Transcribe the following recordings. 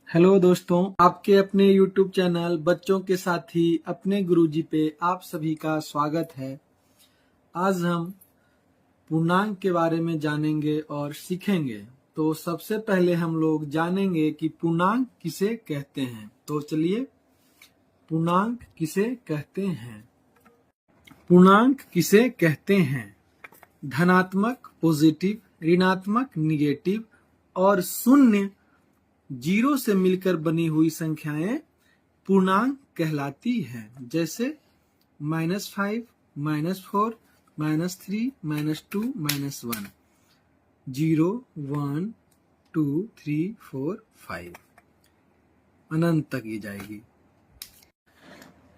Hello दोस्तों, आपके अपने YouTube चैनल बच्चों के साथी अपने गुरुजी पे आप सभी का स्वागत है। आज हम पूर्णांक के बारे में जानेंगे और सीखेंगे। तो सबसे पहले हम लोग जानेंगे कि पूर्णांक किसे कहते हैं। तो चलिए, पूर्णांक किसे कहते हैं। पूर्णांक किसे कहते हैं? धनात्मक पॉजिटिव, ऋणात्मक निगेटिव और शून्य जीरो से मिलकर बनी हुई संख्याएं पूर्णांक कहलाती हैं। जैसे -5, -4, -3, -2, -1, 0, 1, 2, 3, 4, 5 अनंत तक ये जाएगी।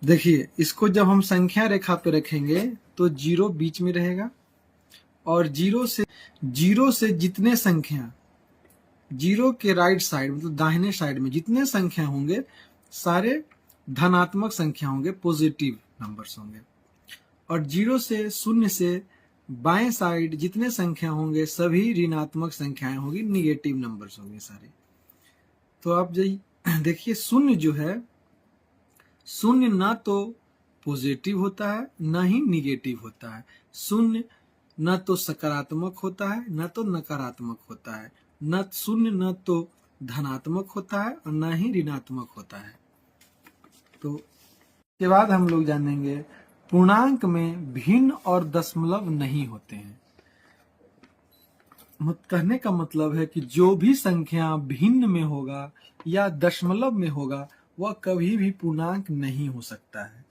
देखिए, इसको जब हम संख्या रेखा पे रखेंगे तो जीरो बीच में रहेगा और जीरो से जितने संख्या जीरो के राइट साइड मतलब दाहिने साइड में जितने संख्या होंगे सारे धनात्मक संख्या होंगे, पॉजिटिव नंबर्स होंगे। और जीरो से शून्य से बाएं साइड जितने संख्या होंगे सभी ऋणात्मक संख्याएं होगी, निगेटिव नंबर्स होंगे सारे। तो आप देखिए, शून्य जो है, शून्य ना तो पॉजिटिव होता है ना ही निगेटिव होता है। शून्य न तो सकारात्मक होता है न तो नकारात्मक होता है, न शून्य न तो धनात्मक होता है और न ही ऋणात्मक होता है। तो इसके बाद हम लोग जानेंगे पूर्णांक में भिन्न और दशमलव नहीं होते हैं। कहने का मतलब है कि जो भी संख्या भिन्न में होगा या दशमलव में होगा वह कभी भी पूर्णांक नहीं हो सकता है।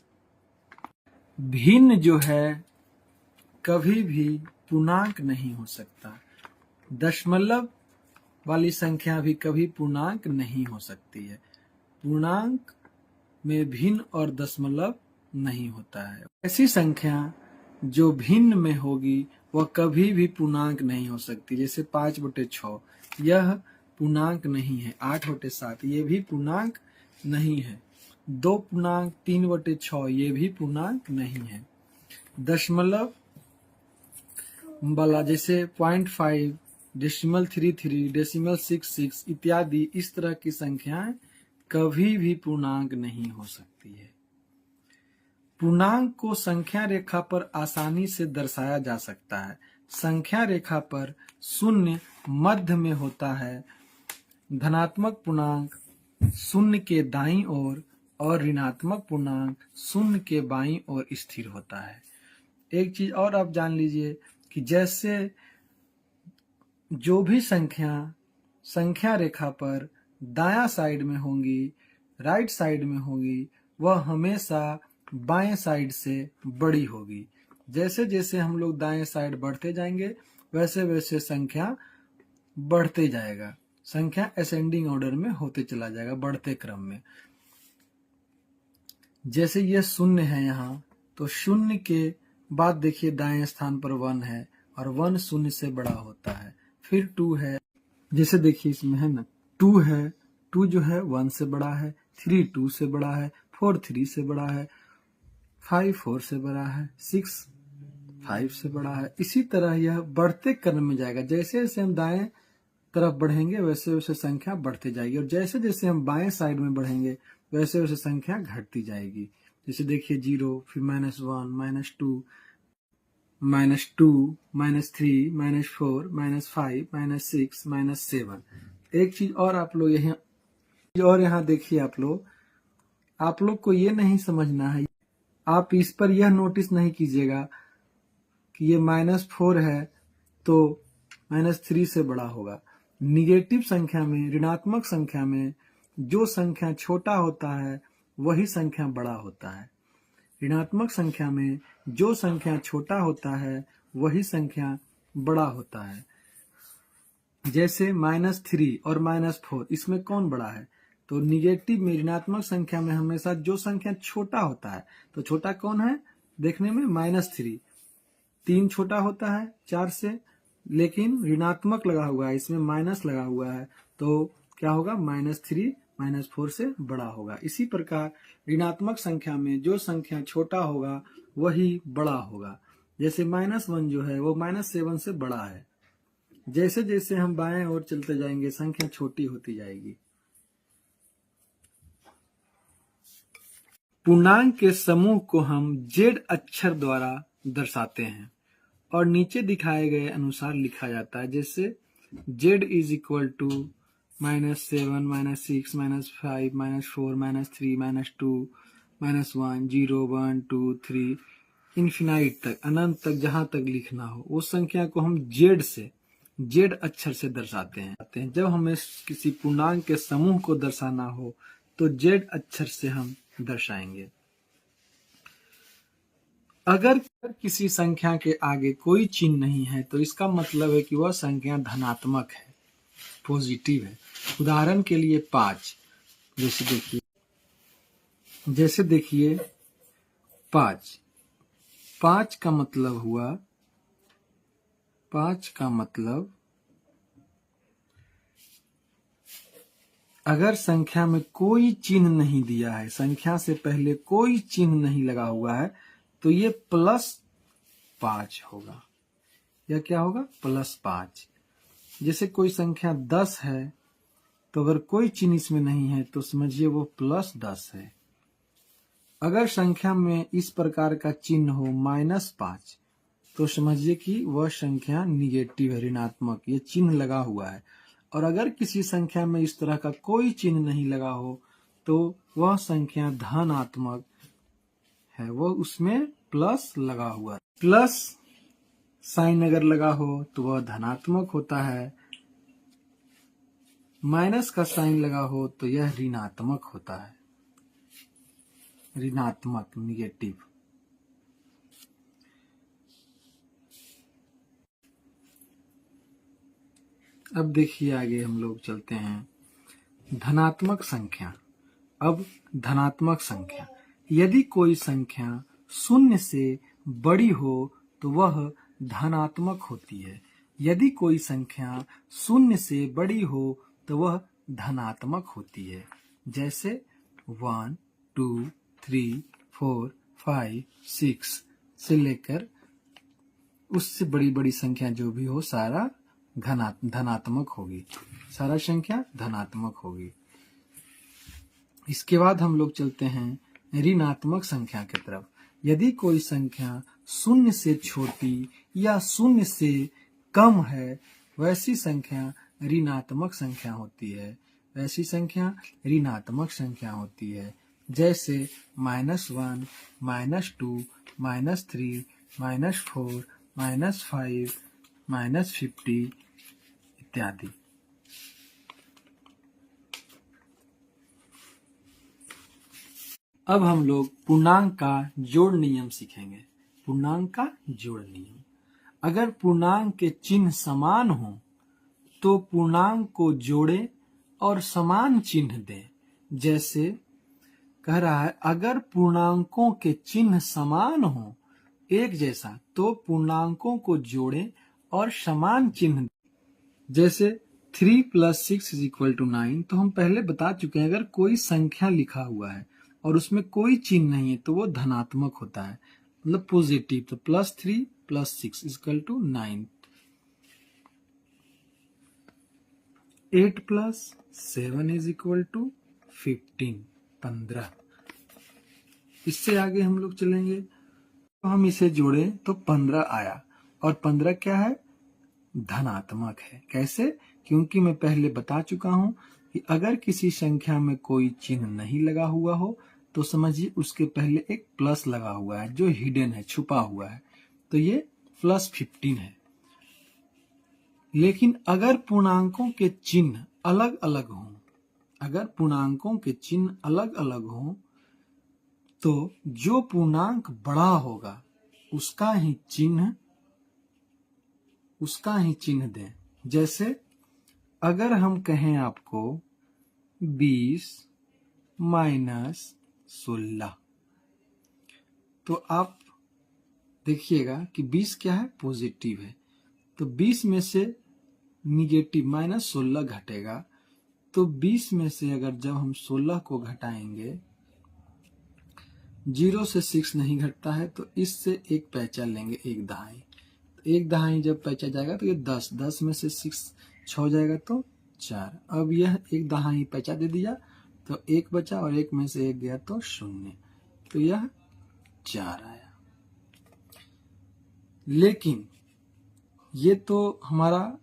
भिन्न जो है कभी भी पूर्णांक नहीं हो सकता। दशमलव वाली संख्या भी कभी पूर्णांक नहीं हो सकती है। पूर्णांक में भिन्न और दशमलव नहीं होता है। ऐसी संख्या जो भिन्न में होगी वह कभी भी पूर्णांक नहीं हो सकती। जैसे 5/6 यह पूर्णांक नहीं है। 8/7 ये भी पूर्णांक नहीं है। 2.3/6 ये भी पूर्णांक नहीं है। दशमलव वाला जैसे 0.5, डेसिमल 33, डेसिमल 66 इत्यादि इस तरह की संख्याएं कभी भी पूर्णांक नहीं हो सकती है। पूर्णांक को संख्या रेखा पर आसानी से दर्शाया जा सकता है। संख्या रेखा पर शून्य मध्य में होता है। धनात्मक पूर्णांक शून्य के दाईं ओर और ऋणात्मक पूर्णांक शून्य के बाईं ओर स्थिर होता है। एक चीज और आप जान लीजिए कि जैसे जो भी संख्या रेखा पर दायां साइड में होंगी, राइट साइड में होगी, वह हमेशा बाएं साइड से बड़ी होगी। जैसे जैसे हम लोग दाएं साइड बढ़ते जाएंगे वैसे वैसे संख्या बढ़ते जाएगा। संख्या असेंडिंग ऑर्डर में होते चला जाएगा, बढ़ते क्रम में। जैसे ये शून्य है यहाँ, तो शून्य के बाद देखिए दाएं स्थान पर 1 है और 1 शून्य से बड़ा होता है। फिर 2 है, जैसे देखिए इसमें है ना, 2 है, 2 जो है 1 से बड़ा है, 3 2 से बड़ा है, 4 3 से बड़ा है, 5 4 से बड़ा है, 6 5 से बड़ा है। इसी तरह यह बढ़ते क्रम में जाएगा। जैसे जैसे हम दाएं तरफ बढ़ेंगे वैसे वैसे संख्या बढ़ती जाएगी और जैसे जैसे हम बाएं साइड में बढ़ेंगे वैसे वैसे संख्या घटती जाएगी। जैसे देखिए 0, फिर -1, -2, -2, -3, -4, -5, -6, -7। एक चीज और आप लोग यहाँ देखिए, आप लोग को ये नहीं समझना है, आप इस पर यह नोटिस नहीं कीजिएगा कि ये -4 है तो -3 से बड़ा होगा। निगेटिव संख्या में, ऋणात्मक संख्या में जो संख्या छोटा होता है वही संख्या बड़ा होता है। ऋणात्मक संख्या में जो संख्या छोटा होता है वही संख्या बड़ा होता है। जैसे -3 और -4, इसमें कौन बड़ा है? तो निगेटिव में, ऋणात्मक संख्या में हमेशा जो संख्या छोटा होता है, तो छोटा कौन है देखने में? -3। 3 छोटा होता है 4 से, लेकिन ऋणात्मक लगा हुआ है, इसमें माइनस लगा हुआ है, तो क्या होगा? -3 -4 से बड़ा होगा। इसी प्रकार ऋणात्मक संख्या में जो संख्या छोटा होगा वही बड़ा होगा। जैसे -1 जो है वो -7 से बड़ा है। जैसे जैसे हम बाएं ओर चलते जाएंगे संख्या छोटी होती जाएगी। पूर्णांक के समूह को हम जेड अक्षर द्वारा दर्शाते हैं और नीचे दिखाए गए अनुसार लिखा जाता है, जैसे Z is equal to -7 -6 -5 -4 -3 -2 -1 0 1 2 3 infinite तक, अनंत तक, जहां तक लिखना हो वो संख्या को हम जेड अक्षर से दर्शाते हैं। जब हमें किसी पूर्णांक के समूह को दर्शाना हो तो जेड अक्षर से हम दर्शाएंगे। अगर किसी संख्या के आगे कोई चिन्ह नहीं है तो इसका मतलब है कि वह संख्या धनात्मक है, पॉजिटिव है। उदाहरण के लिए 5, जैसे देखिए 5 का मतलब हुआ, 5 का मतलब अगर संख्या में कोई चिन्ह नहीं दिया है, संख्या से पहले कोई चिन्ह नहीं लगा हुआ है, तो ये +5 होगा। या क्या होगा? +5। जैसे कोई संख्या 10 है, तो अगर कोई चिन्ह इसमें नहीं है तो समझिए वो +10 है। अगर संख्या में इस प्रकार का चिन्ह हो -5, तो समझिए कि वह संख्या निगेटिव है, ऋणात्मक, ये चिन्ह लगा हुआ है। और अगर किसी संख्या में इस तरह का कोई चिन्ह नहीं लगा हो तो वह संख्या धनात्मक है, वो उसमें प्लस लगा हुआ है। प्लस साइन अगर लगा हो तो वह धनात्मक होता है, माइनस का साइन लगा हो तो यह ऋणात्मक होता है, ऋणात्मक, निगेटिव। अब देखिए आगे हम लोग चलते हैं धनात्मक संख्या। अब धनात्मक संख्या, यदि कोई संख्या 0 से बड़ी हो तो वह धनात्मक होती है। यदि कोई संख्या 0 से बड़ी हो तो वह धनात्मक होती है। जैसे 1 2 3 4 5 6 से लेकर उससे बड़ी बड़ी संख्या जो भी हो सारा धनात्मक होगी, सारा संख्या धनात्मक होगी। इसके बाद हम लोग चलते हैं ऋणात्मक संख्या की तरफ। यदि कोई संख्या 0 से छोटी या 0 से कम है, वैसी संख्या ऋणात्मक संख्या होती है, वैसी संख्या ऋणात्मक संख्या होती है। जैसे -1 -2 -3 -4 -5 -50 इत्यादि। अब हम लोग पूर्णांक का जोड़ नियम सीखेंगे। पूर्णांक का जोड़ नियम, अगर पूर्णांक के चिन्ह समान हो तो पूर्णांक को जोड़े और समान चिन्ह दें। जैसे कह रहा है अगर पूर्णांकों के चिन्ह समान हो, एक जैसा, तो पूर्णांकों को जोड़ें और समान चिन्ह दें। जैसे 3 + 6 = 9, तो हम पहले बता चुके हैं अगर कोई संख्या लिखा हुआ है और उसमें कोई चिन्ह नहीं है तो वो धनात्मक होता है, मतलब पॉजिटिव। तो +3 + 6 = 9। 8 + 7 = 15। इससे आगे हम लोग चलेंगे तो हम इसे जोड़े तो 15 आया, और 15 क्या है? धनात्मक है। कैसे? क्योंकि मैं पहले बता चुका हूं कि अगर किसी संख्या में कोई चिन्ह नहीं लगा हुआ हो तो समझिए उसके पहले एक प्लस लगा हुआ है जो हिडन है, छुपा हुआ है, तो ये +15 है। लेकिन अगर पूर्णांकों के चिन्ह अलग अलग हों, अगर पूर्णांकों के चिन्ह अलग अलग हों तो जो पूर्णांक बड़ा होगा उसका ही चिन्ह दें। जैसे अगर हम कहें आपको 20 - 16, तो आप देखिएगा कि 20 क्या है? पॉजिटिव है, तो 20 में से निगेटिव -16 घटेगा, तो 20 में से अगर जब हम 16 को घटाएंगे, 0 से 6 नहीं घटता है, तो इससे एक पैंचा लेंगे, एक दहाई। एक दहाई जब पैंचा जाएगा तो ये 10 में से 6 जाएगा तो 4। अब यह एक दहाई पैंचा दे दिया तो 1 बचा और 1 में से 1 गया तो 0। तो यह 4 आया। लेकिन ये तो हमारा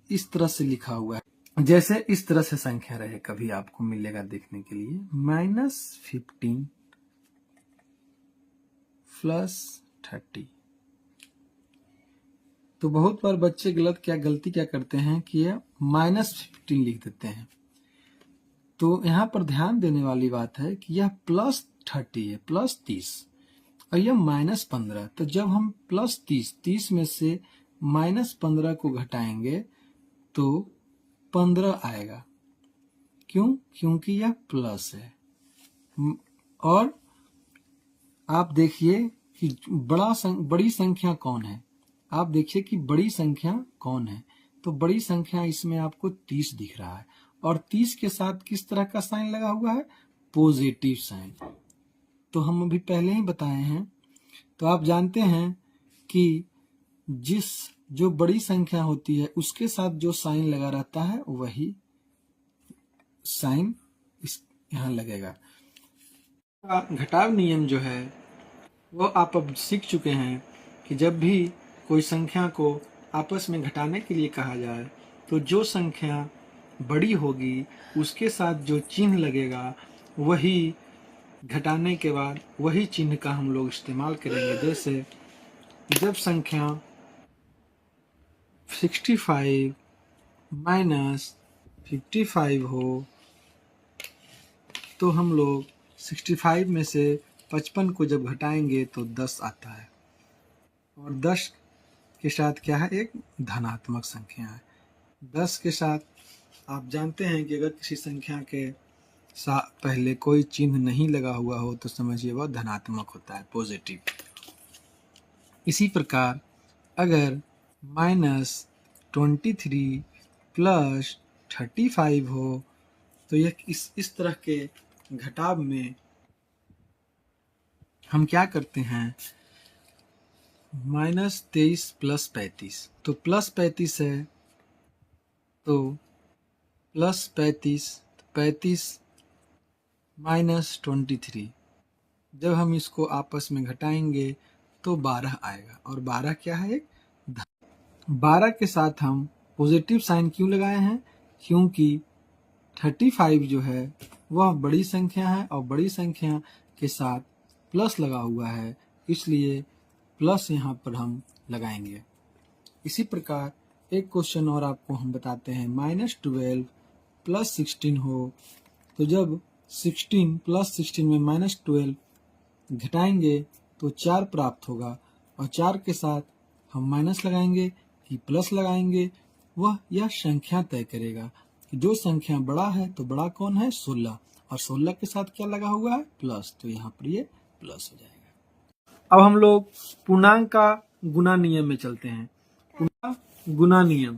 इस तरह से लिखा हुआ है, जैसे इस तरह से संख्या रहे, कभी आपको मिलेगा देखने के लिए -15 + 30। तो बहुत बार बच्चे गलती क्या करते हैं कि यह -15 लिख देते हैं। तो यहाँ पर ध्यान देने वाली बात है कि यह +30 है, +30, और यह -15। तो जब हम +30 में से -15 को घटाएंगे तो 15 आएगा। क्यों? क्योंकि यह प्लस है। और आप देखिए कि बड़ी संख्या कौन है। आप देखिए कि बड़ी संख्या कौन है। तो बड़ी संख्या इसमें आपको 30 दिख रहा है, और 30 के साथ किस तरह का साइन लगा हुआ है? Positive sign. तो हम अभी पहले ही बताए हैं। तो आप जानते हैं कि जो बड़ी संख्या होती है उसके साथ जो साइन लगा रहता है वही साइन यहाँ लगेगा। घटाव नियम जो है वो आप अब सीख चुके हैं कि जब भी कोई संख्या को आपस में घटाने के लिए कहा जाए तो जो संख्या बड़ी होगी उसके साथ जो चिन्ह लगेगा वही घटाने के बाद वही चिन्ह का हम लोग इस्तेमाल करेंगे। जैसे जब संख्या 65 - 55 हो तो हम लोग 65 में से 55 को जब घटाएंगे तो 10 आता है, और 10 के साथ क्या है? एक धनात्मक संख्या है। 10 के साथ आप जानते हैं कि अगर किसी संख्या के साथ पहले कोई चिन्ह नहीं लगा हुआ हो तो समझिए वह धनात्मक होता है, पॉजिटिव। इसी प्रकार अगर -23 + 35 हो तो यह इस तरह के घटाव में हम क्या करते हैं? -23 + 35, तो +35 है तो +35, 35 -23, जब हम इसको आपस में घटाएंगे तो 12 आएगा, और 12 क्या है? एक 12 के साथ हम पॉजिटिव साइन क्यों लगाए हैं? क्योंकि 35 जो है वह बड़ी संख्या है, और बड़ी संख्या के साथ प्लस लगा हुआ है, इसलिए प्लस यहाँ पर हम लगाएंगे। इसी प्रकार एक क्वेश्चन और आपको हम बताते हैं। -12 + 16 हो तो जब 16 + 16 में -12 घटाएंगे तो 4 प्राप्त होगा, और 4 के साथ हम माइनस लगाएंगे कि प्लस लगाएंगे, वह यह संख्या तय करेगा कि जो संख्या बड़ा है तो बड़ा कौन है? 16, और 16 के साथ क्या लगा हुआ है? प्लस, तो यहाँ पर ये प्लस हो जाएगा। अब हम लोग पूर्णांक का गुणा नियम में चलते हैं। गुणा नियम,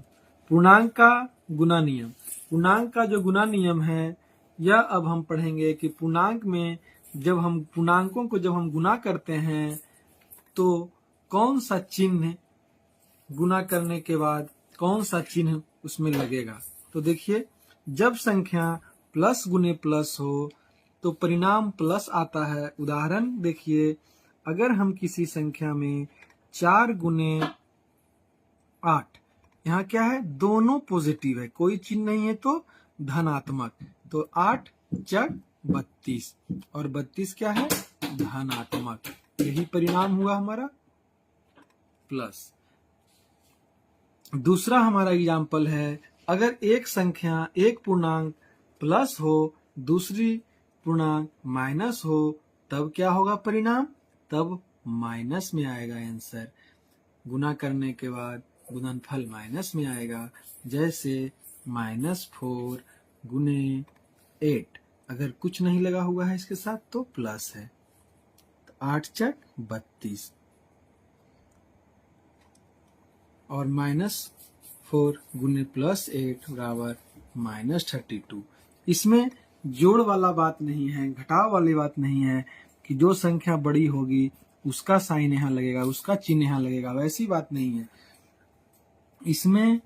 पूर्णांक का गुणा नियम। पूर्णांक का जो गुणा नियम है यह अब हम पढ़ेंगे कि पूर्णांक में जब हम पूर्णांकों को जब हम गुणा करते हैं तो कौन सा चिन्ह गुणा करने के बाद कौन सा चिन्ह उसमें लगेगा। तो देखिए, जब संख्या प्लस गुने प्लस हो तो परिणाम प्लस आता है। उदाहरण देखिए, अगर हम किसी संख्या में 4 गुने 8, यहाँ क्या है? दोनों पॉजिटिव है, कोई चिन्ह नहीं है तो धनात्मक, तो 8 × 32, और 32 क्या है? धनात्मक। यही परिणाम हुआ हमारा प्लस। दूसरा हमारा एग्जाम्पल है, अगर एक संख्या एक पूर्णांक प्लस हो दूसरी पूर्णांक माइनस हो तब क्या होगा परिणाम? तब माइनस में आएगा आंसर। गुना करने के बाद गुणनफल माइनस में आएगा। जैसे -4 गुने 8, अगर कुछ नहीं लगा हुआ है इसके साथ तो प्लस है, तो 8 × 32, और -4 गुने +8 बराबर -32। इसमें जोड़ वाला बात नहीं है, घटाव वाली बात नहीं है कि जो संख्या बड़ी होगी उसका साइन यहाँ लगेगा, उसका चिन्ह यहाँ लगेगा, वैसी बात नहीं है। इसमें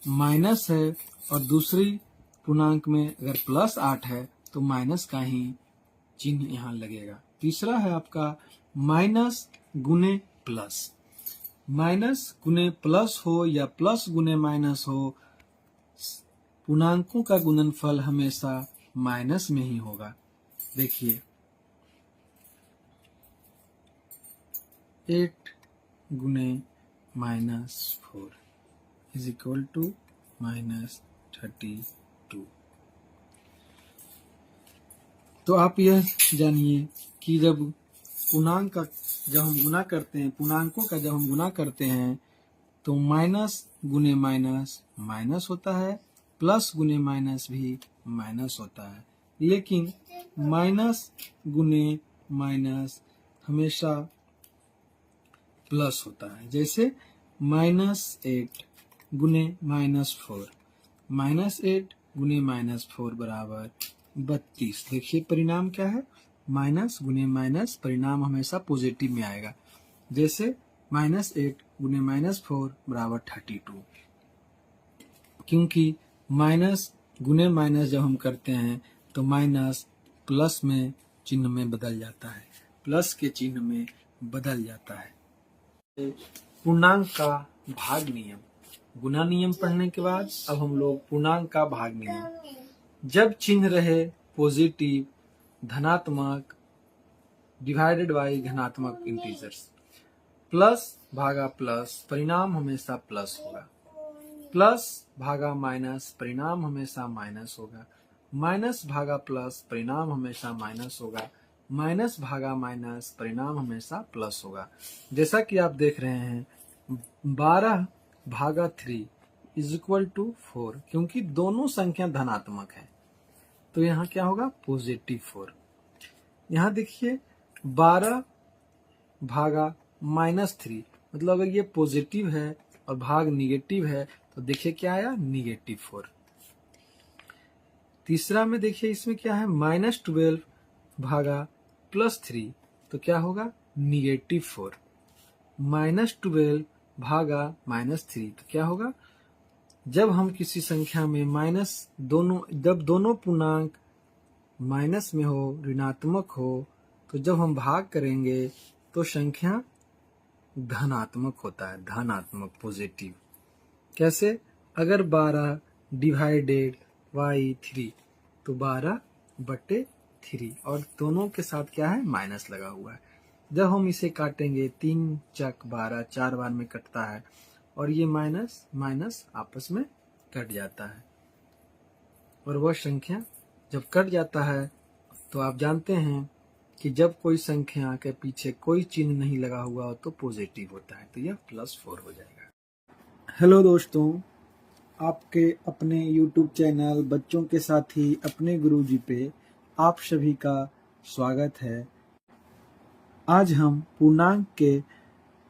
माइनस है और दूसरी पूर्णांक में अगर +8 है तो माइनस का ही चिन्ह यहाँ लगेगा। तीसरा है आपका माइनस गुने प्लस। माइनस गुने प्लस हो या प्लस गुने माइनस हो, पूर्णांकों का गुणनफल हमेशा माइनस में ही होगा। देखिए 8 गुने -4 इज इक्वल टू -32। तो आप यह जानिए कि जब पूर्णांक का जब हम गुना करते हैं, पूर्णांकों का जब हम गुना करते हैं तो माइनस गुने माइनस माइनस होता है, प्लस गुने माइनस भी माइनस होता है, लेकिन माइनस गुने माइनस हमेशा प्लस होता है। जैसे -8 गुने -4, -8 गुने -4 बराबर 32। देखिए परिणाम क्या है, माइनस गुने माइनस परिणाम हमेशा पॉजिटिव में आएगा। जैसे -8 गुने -4 बराबर 32, क्योंकि माइनस गुने माइनस जब हम करते हैं तो माइनस प्लस में चिन्ह में बदल जाता है, प्लस के चिन्ह में बदल जाता है। पूर्णांक का भाग नियम, गुना नियम पढ़ने के बाद अब हम लोग पूर्णांक का भाग नियम। जब चिन्ह रहे पॉजिटिव, धनात्मक डिवाइडेड बाई धनात्मक इंटीजर्स, प्लस भागा प्लस परिणाम हमेशा प्लस होगा, प्लस भागा माइनस परिणाम हमेशा माइनस होगा, माइनस भागा प्लस परिणाम हमेशा माइनस होगा, माइनस भागा माइनस परिणाम हमेशा प्लस होगा। जैसा कि आप देख रहे हैं 12 भागा 3 इज इक्वल टू 4, क्योंकि दोनों संख्या धनात्मक है तो यहाँ क्या होगा, पॉजिटिव 4। यहाँ देखिए 12 भागा -3, मतलब अगर ये पॉजिटिव है और भाग निगेटिव है तो देखिए क्या आया, -4। तीसरा में देखिए इसमें क्या है, -12 भागा +3, तो क्या होगा, -4। -12 भागा -3 तो क्या होगा, जब हम किसी संख्या में जब दोनों पूर्णांक माइनस में हो, ऋणात्मक हो, तो जब हम भाग करेंगे तो संख्या धनात्मक होता है, धनात्मक पॉजिटिव। कैसे, अगर 12 डिवाइडेड बाई 3 तो 12/3, और दोनों के साथ क्या है, माइनस लगा हुआ है। जब हम इसे काटेंगे 3 चक 12, 4 बार में कटता है और ये माइनस माइनस आपस में कट जाता है, और वह संख्या जब कट जाता है तो आप जानते हैं कि जब कोई संख्या के पीछे कोई चिन्ह नहीं लगा हुआ हो तो पॉजिटिव होता है, तो यह +4 हो जाएगा। हेलो दोस्तों, आपके अपने YouTube चैनल बच्चों के साथी अपने गुरुजी पे आप सभी का स्वागत है। आज हम पूर्णांक के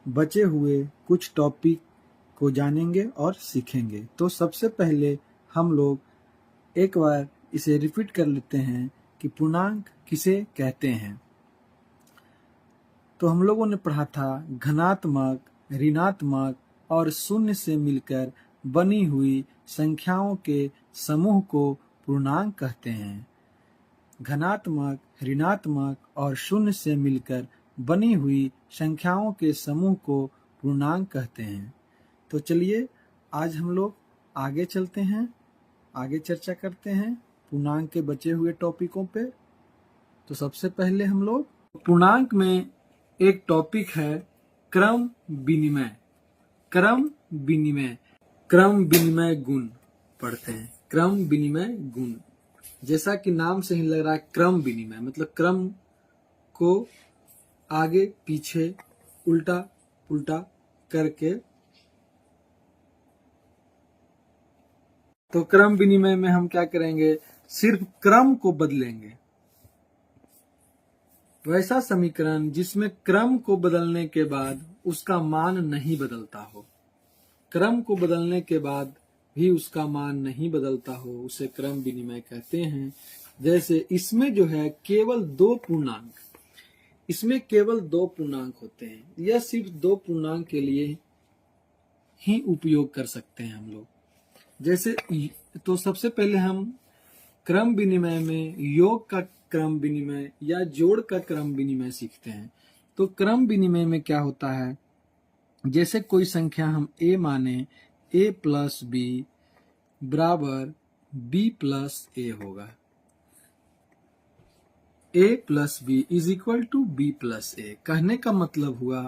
बचे हुए कुछ टॉपिक को जानेंगे और सीखेंगे। तो सबसे पहले हम लोग एक बार इसे रिपीट कर लेते हैं कि पूर्णांक किसे कहते हैं। तो हम लोगों ने पढ़ा था धनात्मक, ऋणात्मक और शून्य से मिलकर बनी हुई संख्याओं के समूह को पूर्णांक कहते हैं। धनात्मक, ऋणात्मक और शून्य से मिलकर बनी हुई संख्याओं के समूह को पूर्णांक कहते हैं। तो चलिए आज हम लोग आगे चलते हैं, आगे चर्चा करते हैं पूर्णांक के बचे हुए टॉपिकों पे। तो सबसे पहले हम लोग पूर्णांक में एक टॉपिक है क्रम विनिमय। क्रम विनिमय, क्रम विनिमय गुण पढ़ते हैं। क्रम विनिमय गुण, जैसा कि नाम से ही लग रहा है क्रम विनिमय, मतलब क्रम को आगे पीछे उल्टा उल्टा करके। तो क्रम विनिमय में हम क्या करेंगे, सिर्फ क्रम को बदलेंगे। वैसा समीकरण जिसमें क्रम को बदलने के बाद उसका मान नहीं बदलता हो, क्रम को बदलने के बाद भी उसका मान नहीं बदलता हो, उसे क्रम विनिमय कहते हैं। जैसे इसमें जो है केवल 2 पूर्णांक, इसमें केवल 2 पूर्णांक होते हैं, यह सिर्फ 2 पूर्णांक के लिए ही उपयोग कर सकते हैं हम लोग। जैसे तो सबसे पहले हम क्रम विनिमय में योग का क्रम विनिमय या जोड़ का क्रम विनिमय सीखते हैं। तो क्रम विनिमय में क्या होता है, जैसे कोई संख्या हम a माने, a प्लस बी बराबर b प्लस a होगा। a plus B is equal to b plus a। कहने का मतलब हुआ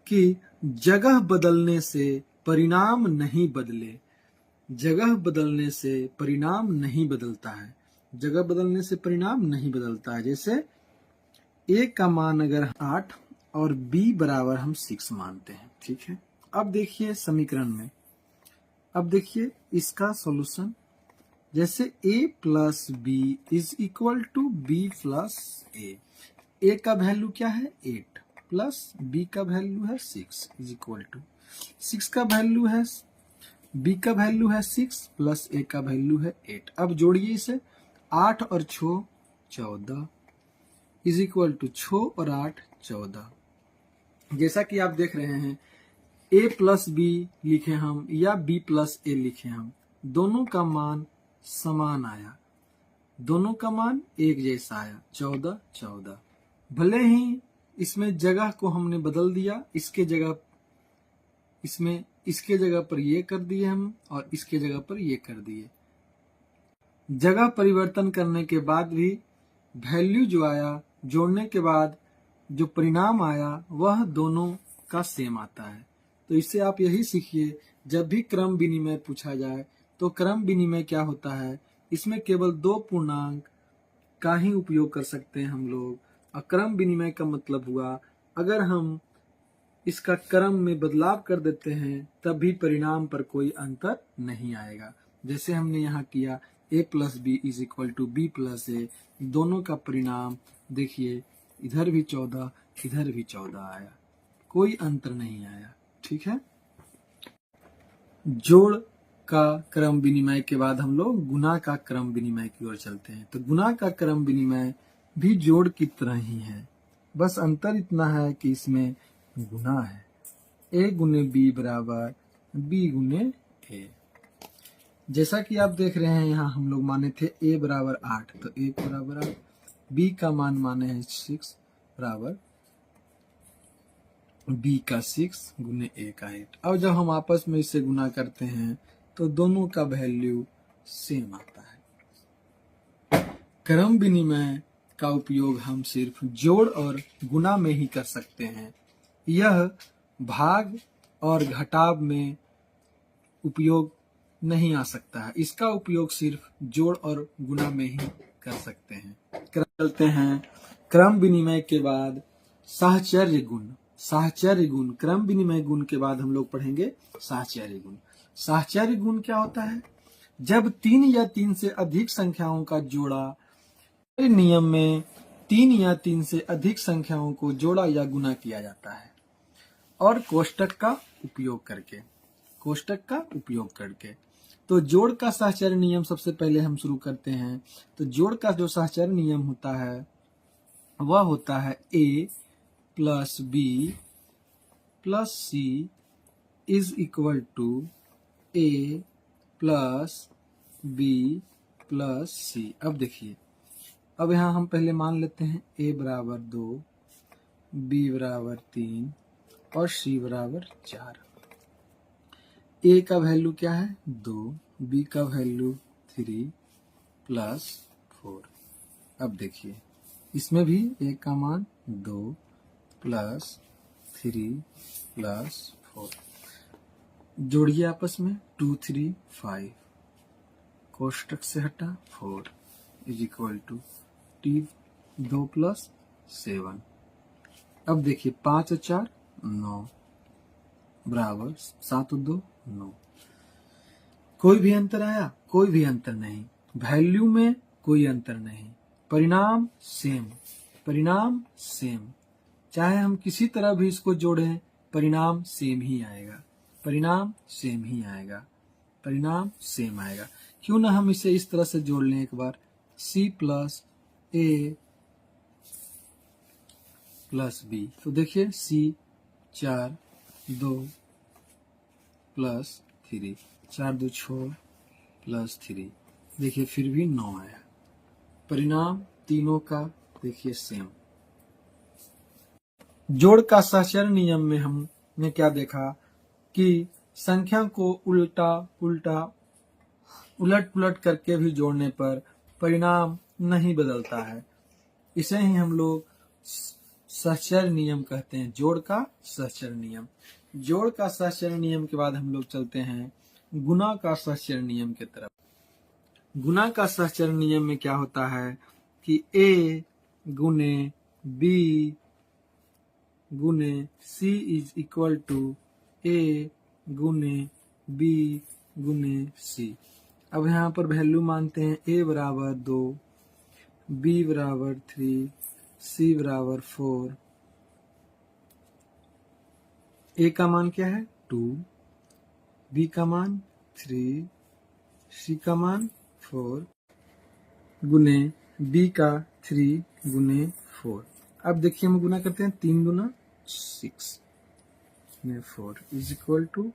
कि जगह बदलने से परिणाम नहीं बदले, जगह बदलने से परिणाम नहीं बदलता है, जगह बदलने से परिणाम नहीं बदलता है। जैसे a का मान अगर 8 और b बराबर हम 6 मानते हैं, ठीक है। अब देखिए समीकरण में, अब देखिए इसका सॉल्यूशन, जैसे a plus B is equal to B plus a का वैल्यू क्या है 8 प्लस b का वैल्यू है 6 इज इक्वल टू 6 का वैल्यू है b का वैल्यू है 6 प्लस a का वैल्यू है 8। अब जोड़िए इसे, 8 और 6 14 इज इक्वल टू 6 और 8 14। जैसा कि आप देख रहे हैं a प्लस बी लिखे हम या b प्लस a लिखे हम, दोनों का मान समान आया, दोनों का मान एक जैसा आया 14 14। भले ही इसमें जगह को हमने बदल दिया, इसके जगह इसमें इसके जगह पर ये कर दिए हम और इसके जगह पर ये कर दिए। जगह परिवर्तन करने के बाद भी वैल्यू जो आया, जोड़ने के बाद जो परिणाम आया वह दोनों का सेम आता है। तो इससे आप यही सीखिए, जब भी क्रम विनिमय पूछा जाए तो क्रम विनिमय क्या होता है, इसमें केवल दो पूर्णांक का ही उपयोग कर सकते हैं हम लोग। और क्रम विनिमय का मतलब हुआ अगर हम इसका क्रम में बदलाव कर देते हैं तब भी परिणाम पर कोई अंतर नहीं आएगा। जैसे हमने यहाँ किया a plus B is equal to B plus A, दोनों का परिणाम देखिए, इधर भी 14 इधर भी 14 आया, कोई अंतर नहीं आया, ठीक है। जोड़ का क्रम विनिमय के बाद हम लोग गुना का क्रम विनिमय की ओर चलते हैं। तो गुना का क्रम विनिमय भी जोड़ की तरह ही है, बस अंतर इतना है कि इसमें गुना है, a गुने b बराबर b गुने a। जैसा कि आप देख रहे हैं यहाँ हम लोग माने थे a बराबर 8, तो a बराबर 8, b का मान माने हैं 6 बराबर b का 6 गुने a का 8। अब जब हम आपस में इसे गुना करते हैं तो दोनों का वैल्यू सेम आता है। क्रम विनिमय का उपयोग हम सिर्फ जोड़ और गुना में ही कर सकते हैं, यह भाग और घटाव में उपयोग नहीं आ सकता है। इसका उपयोग सिर्फ जोड़ और गुना में ही कर सकते हैं। चलते हैं क्रम विनिमय के बाद साहचर्य गुण। साहचर्य गुण, क्रम विनिमय गुण के बाद हम लोग पढ़ेंगे साहचर्य गुण। साहचर्य गुण क्या होता है, जब 3 या 3 से अधिक संख्याओं का जोड़ा, नियम में 3 या 3 से अधिक संख्याओं को जोड़ा या गुना किया जाता है और कोष्टक का उपयोग करके, कोष्टक का उपयोग करके। तो जोड़ का साहचर्य नियम सबसे पहले हम शुरू करते हैं। तो जोड़ का जो साहचर्य नियम होता है वह होता है a plus B plus C is equal to a plus B plus C. अब देखिए, अब यहाँ हम पहले मान लेते हैं a बराबर 2, b बराबर 3 और c बराबर 4। a का वैल्यू क्या है 2, b का वैल्यू 3 प्लस 4। अब देखिए इसमें भी a का मान 2 प्लस 3 प्लस 4। जोड़िए आपस में 2 3 5, कोष्टक से हटा 4 इज इक्वल टू 2 प्लस 7। अब देखिए 5 और 4 9 बराबर 7 और 2 9। कोई भी अंतर आया, कोई भी अंतर नहीं, वैल्यू में कोई अंतर नहीं, परिणाम सेम, परिणाम सेम। चाहे हम किसी तरह भी इसको जोड़ें परिणाम सेम ही आएगा, परिणाम सेम ही आएगा, परिणाम सेम आएगा। क्यों ना हम इसे इस तरह से जोड़ लें एक बार, c plus a plus b। तो देखिए c 4 2 प्लस 3, 4 2 6 प्लस 3, देखिए फिर भी 9 आया, परिणाम तीनों का देखिए सेम। जोड़ का सहचर नियम में हमने क्या देखा कि संख्या को उलट पुलट करके भी जोड़ने पर परिणाम नहीं बदलता है। इसे ही हम लोग सहचर नियम कहते हैं, जोड़ का सहचर नियम। जोड़ का सहचर नियम के बाद हम लोग चलते हैं गुणा का सहचर नियम की तरफ। गुणा का सहचर नियम में क्या होता है कि a गुने b गुने c is equal to a गुने b गुने c। अब यहाँ पर वैल्यू मानते हैं a बराबर 2, b बराबर 3, c बराबर 4। a का मान क्या है 2, b का मान 3, c का मान 4 गुने b का 3 गुने 4। अब देखिए हम गुना करते हैं, 3 गुना 6 में 4 इज इक्वल टू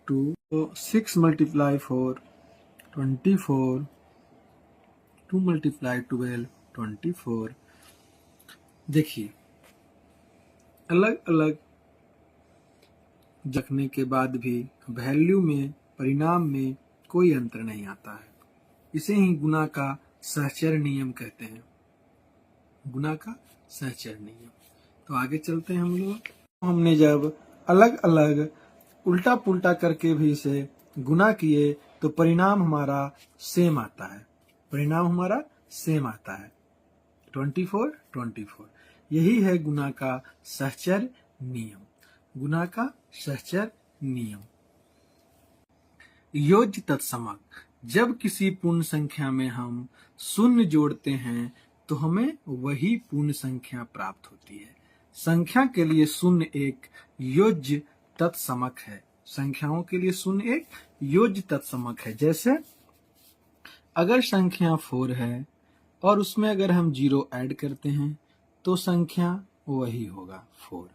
2। तो 6 मल्टीप्लाई 4 24, 2 मल्टीप्लाई 12 24। देखिए अलग अलग रखने के बाद भी वैल्यू में, परिणाम में कोई अंतर नहीं आता है। इसे ही गुणा का सहचर नियम कहते हैं, गुणा का सहचर नियम। तो आगे चलते हैं हम लोग। हमने जब अलग अलग उल्टा पुल्टा करके भी इसे गुणा किए तो परिणाम हमारा सेम आता है, परिणाम हमारा सेम आता है 24। यही है गुणा का सहचर नियम, गुणा का सहचर नियम। योज्य तत्समक, जब किसी पूर्ण संख्या में हम शून्य जोड़ते हैं तो हमें वही पूर्ण संख्या प्राप्त होती है। संख्या के लिए शून्य एक योज्य तत्समक है, संख्याओं के लिए शून्य एक योज्य तत्समक है। जैसे अगर संख्या 4 है और उसमें अगर हम 0 ऐड करते हैं तो संख्या वही होगा 4।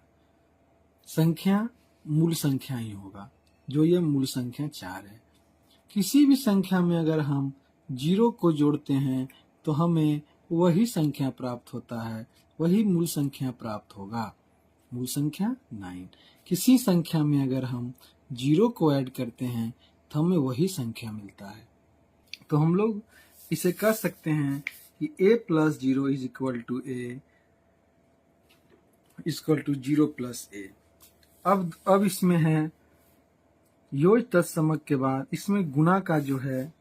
संख्या मूल संख्या ही होगा, जो ये मूल संख्या 4 है। किसी भी संख्या में अगर हम 0 को जोड़ते हैं तो हमें वही संख्या प्राप्त होता है, वही मूल संख्या प्राप्त होगा, मूल संख्या 9। किसी संख्या में अगर हम 0 को ऐड करते हैं तो हमें वही संख्या मिलता है। तो हम लोग इसे कह सकते हैं कि a plus 0 is equal to a equal to 0 plus a। अब इसमें है योज्य तत्समक के बाद इसमें गुणा का जो है,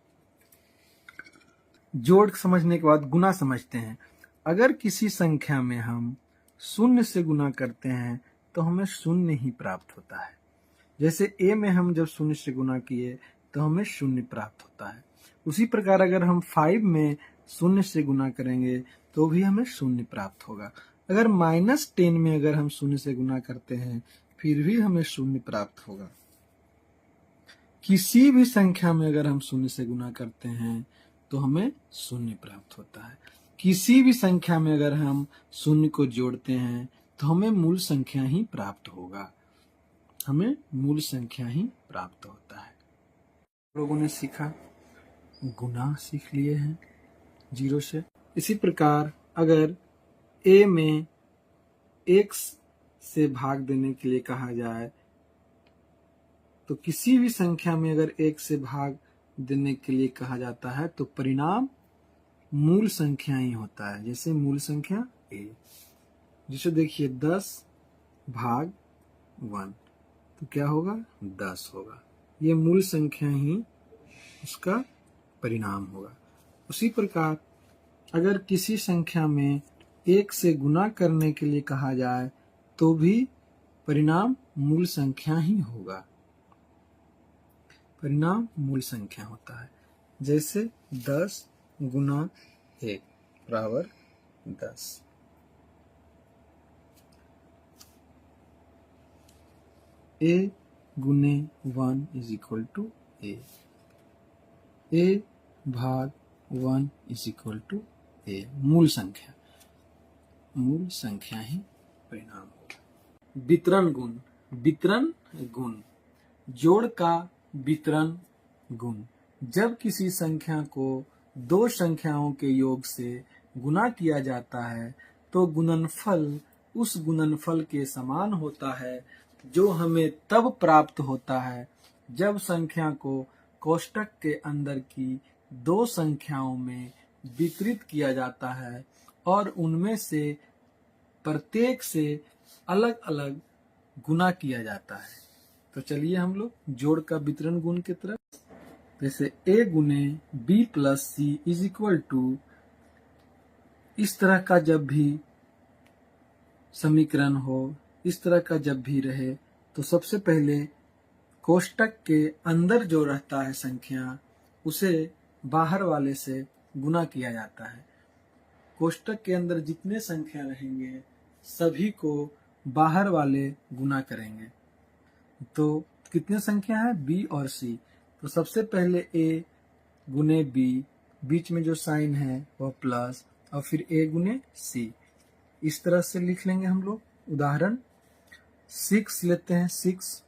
जोड़ समझने के बाद गुणा समझते हैं। अगर किसी संख्या में हम शून्य से गुणा करते हैं तो हमें शून्य ही प्राप्त होता है। जैसे a में हम जब शून्य से गुणा किए तो हमें शून्य प्राप्त होता है। उसी प्रकार अगर हम 5 में शून्य से गुणा करेंगे तो भी हमें शून्य प्राप्त होगा। अगर -10 में अगर हम शून्य से गुणा करते हैं फिर भी हमें शून्य प्राप्त होगा। किसी भी संख्या में अगर हम शून्य से गुणा करते हैं तो हमें शून्य प्राप्त होता है। किसी भी संख्या में अगर हम शून्य को जोड़ते हैं तो हमें मूल संख्या ही प्राप्त होगा, हमें मूल संख्या ही प्राप्त होता है। लोगों ने सीखा, गुणा सीख लिए हैं 0 से। इसी प्रकार अगर a में x से भाग देने के लिए कहा जाए तो किसी भी संख्या में अगर 1 से भाग देने के लिए कहा जाता है तो परिणाम मूल संख्या ही होता है। जैसे मूल संख्या a, जिसे देखिए 10 भाग 1 तो क्या होगा 10 होगा। ये मूल संख्या ही उसका परिणाम होगा। उसी प्रकार अगर किसी संख्या में 1 से गुणा करने के लिए कहा जाए तो भी परिणाम मूल संख्या ही होगा, परिणाम मूल संख्या होता है। जैसे 10 गुना 1 बराबर 10। a गुने 1 इज इक्वल टू a भाग 1 इज इक्वल टू a। मूल संख्या, मूल संख्या ही परिणाम होगा। वितरण गुण, वितरण गुण, जोड़ का वितरण गुण। जब किसी संख्या को दो संख्याओं के योग से गुना किया जाता है तो गुणनफल उस गुणनफल के समान होता है जो हमें तब प्राप्त होता है जब संख्या को कोष्टक के अंदर की दो संख्याओं में वितरित किया जाता है और उनमें से प्रत्येक से अलग अलग गुना किया जाता है। तो चलिए हम लोग जोड़ का वितरण गुण की तरफ, जैसे a गुने b plus C is equal to, इस तरह का जब भी समीकरण हो, इस तरह का जब भी रहे, तो सबसे पहले कोष्टक के अंदर जो रहता है संख्या उसे बाहर वाले से गुना किया जाता है। कोष्टक के अंदर जितने संख्या रहेंगे सभी को बाहर वाले गुना करेंगे। तो कितने संख्या है b और c, तो सबसे पहले a गुने b, बीच में जो साइन है वह प्लस, और फिर a गुने c, इस तरह से लिख लेंगे हम लोग। उदाहरण 6 लेते हैं, 6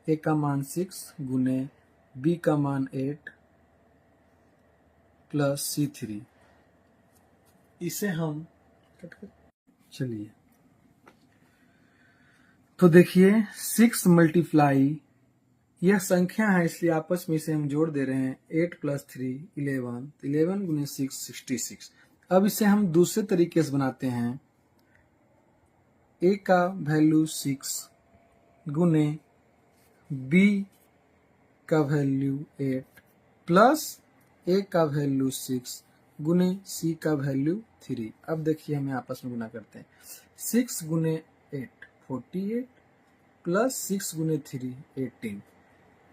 a का मान 6 गुने b का मान 8 प्लस c3, इसे हम चलिए तो देखिए 6 मल्टीप्लाई, यह संख्या है इसलिए आपस में इसे हम जोड़ दे रहे हैं। 8 प्लस 3 11, 11 गुने 6 66। अब इसे हम दूसरे तरीके से बनाते हैं। a का वैल्यू 6 गुने b का वैल्यू 8 प्लस a का वैल्यू 6 गुने c का वैल्यू 3। अब देखिए हमें आपस में गुना करते हैं। 6 गुने 8 48 प्लस 6 गुने 3 18,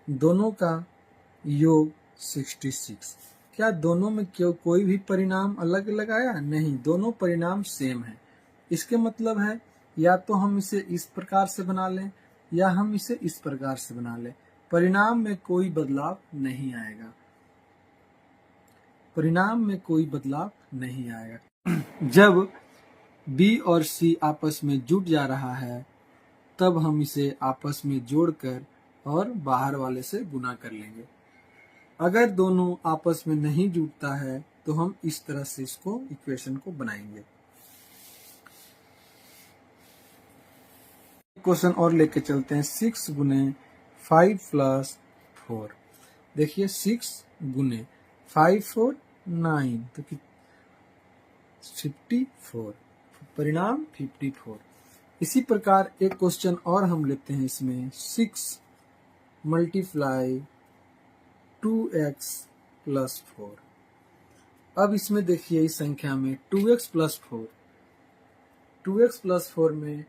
दोनों का योग 66। क्या दोनों में क्यों कोई भी परिणाम अलग अलग आया? नहीं, दोनों परिणाम सेम है। इसके मतलब है या तो हम इसे इस प्रकार से बना लें या हम इसे इस प्रकार से बना लें, परिणाम में कोई बदलाव नहीं आएगा, परिणाम में कोई बदलाव नहीं आएगा। जब b और c आपस में जुट जा रहा है तब हम इसे आपस में जोड़कर और बाहर वाले से गुना कर लेंगे। अगर दोनों आपस में नहीं जुटता है तो हम इस तरह से इसको इक्वेशन को बनाएंगे। क्वेश्चन और लेके चलते हैं। 6 गुने 5 प्लस 4, देखिए 6 गुने 5 4 9, तो 54, परिणाम 54। इसी प्रकार एक क्वेश्चन और हम लेते हैं इसमें। 6 मल्टीप्लाई 2x प्लस 4। अब इसमें देखिए इस संख्या में 2x प्लस 4, 2x प्लस 4 में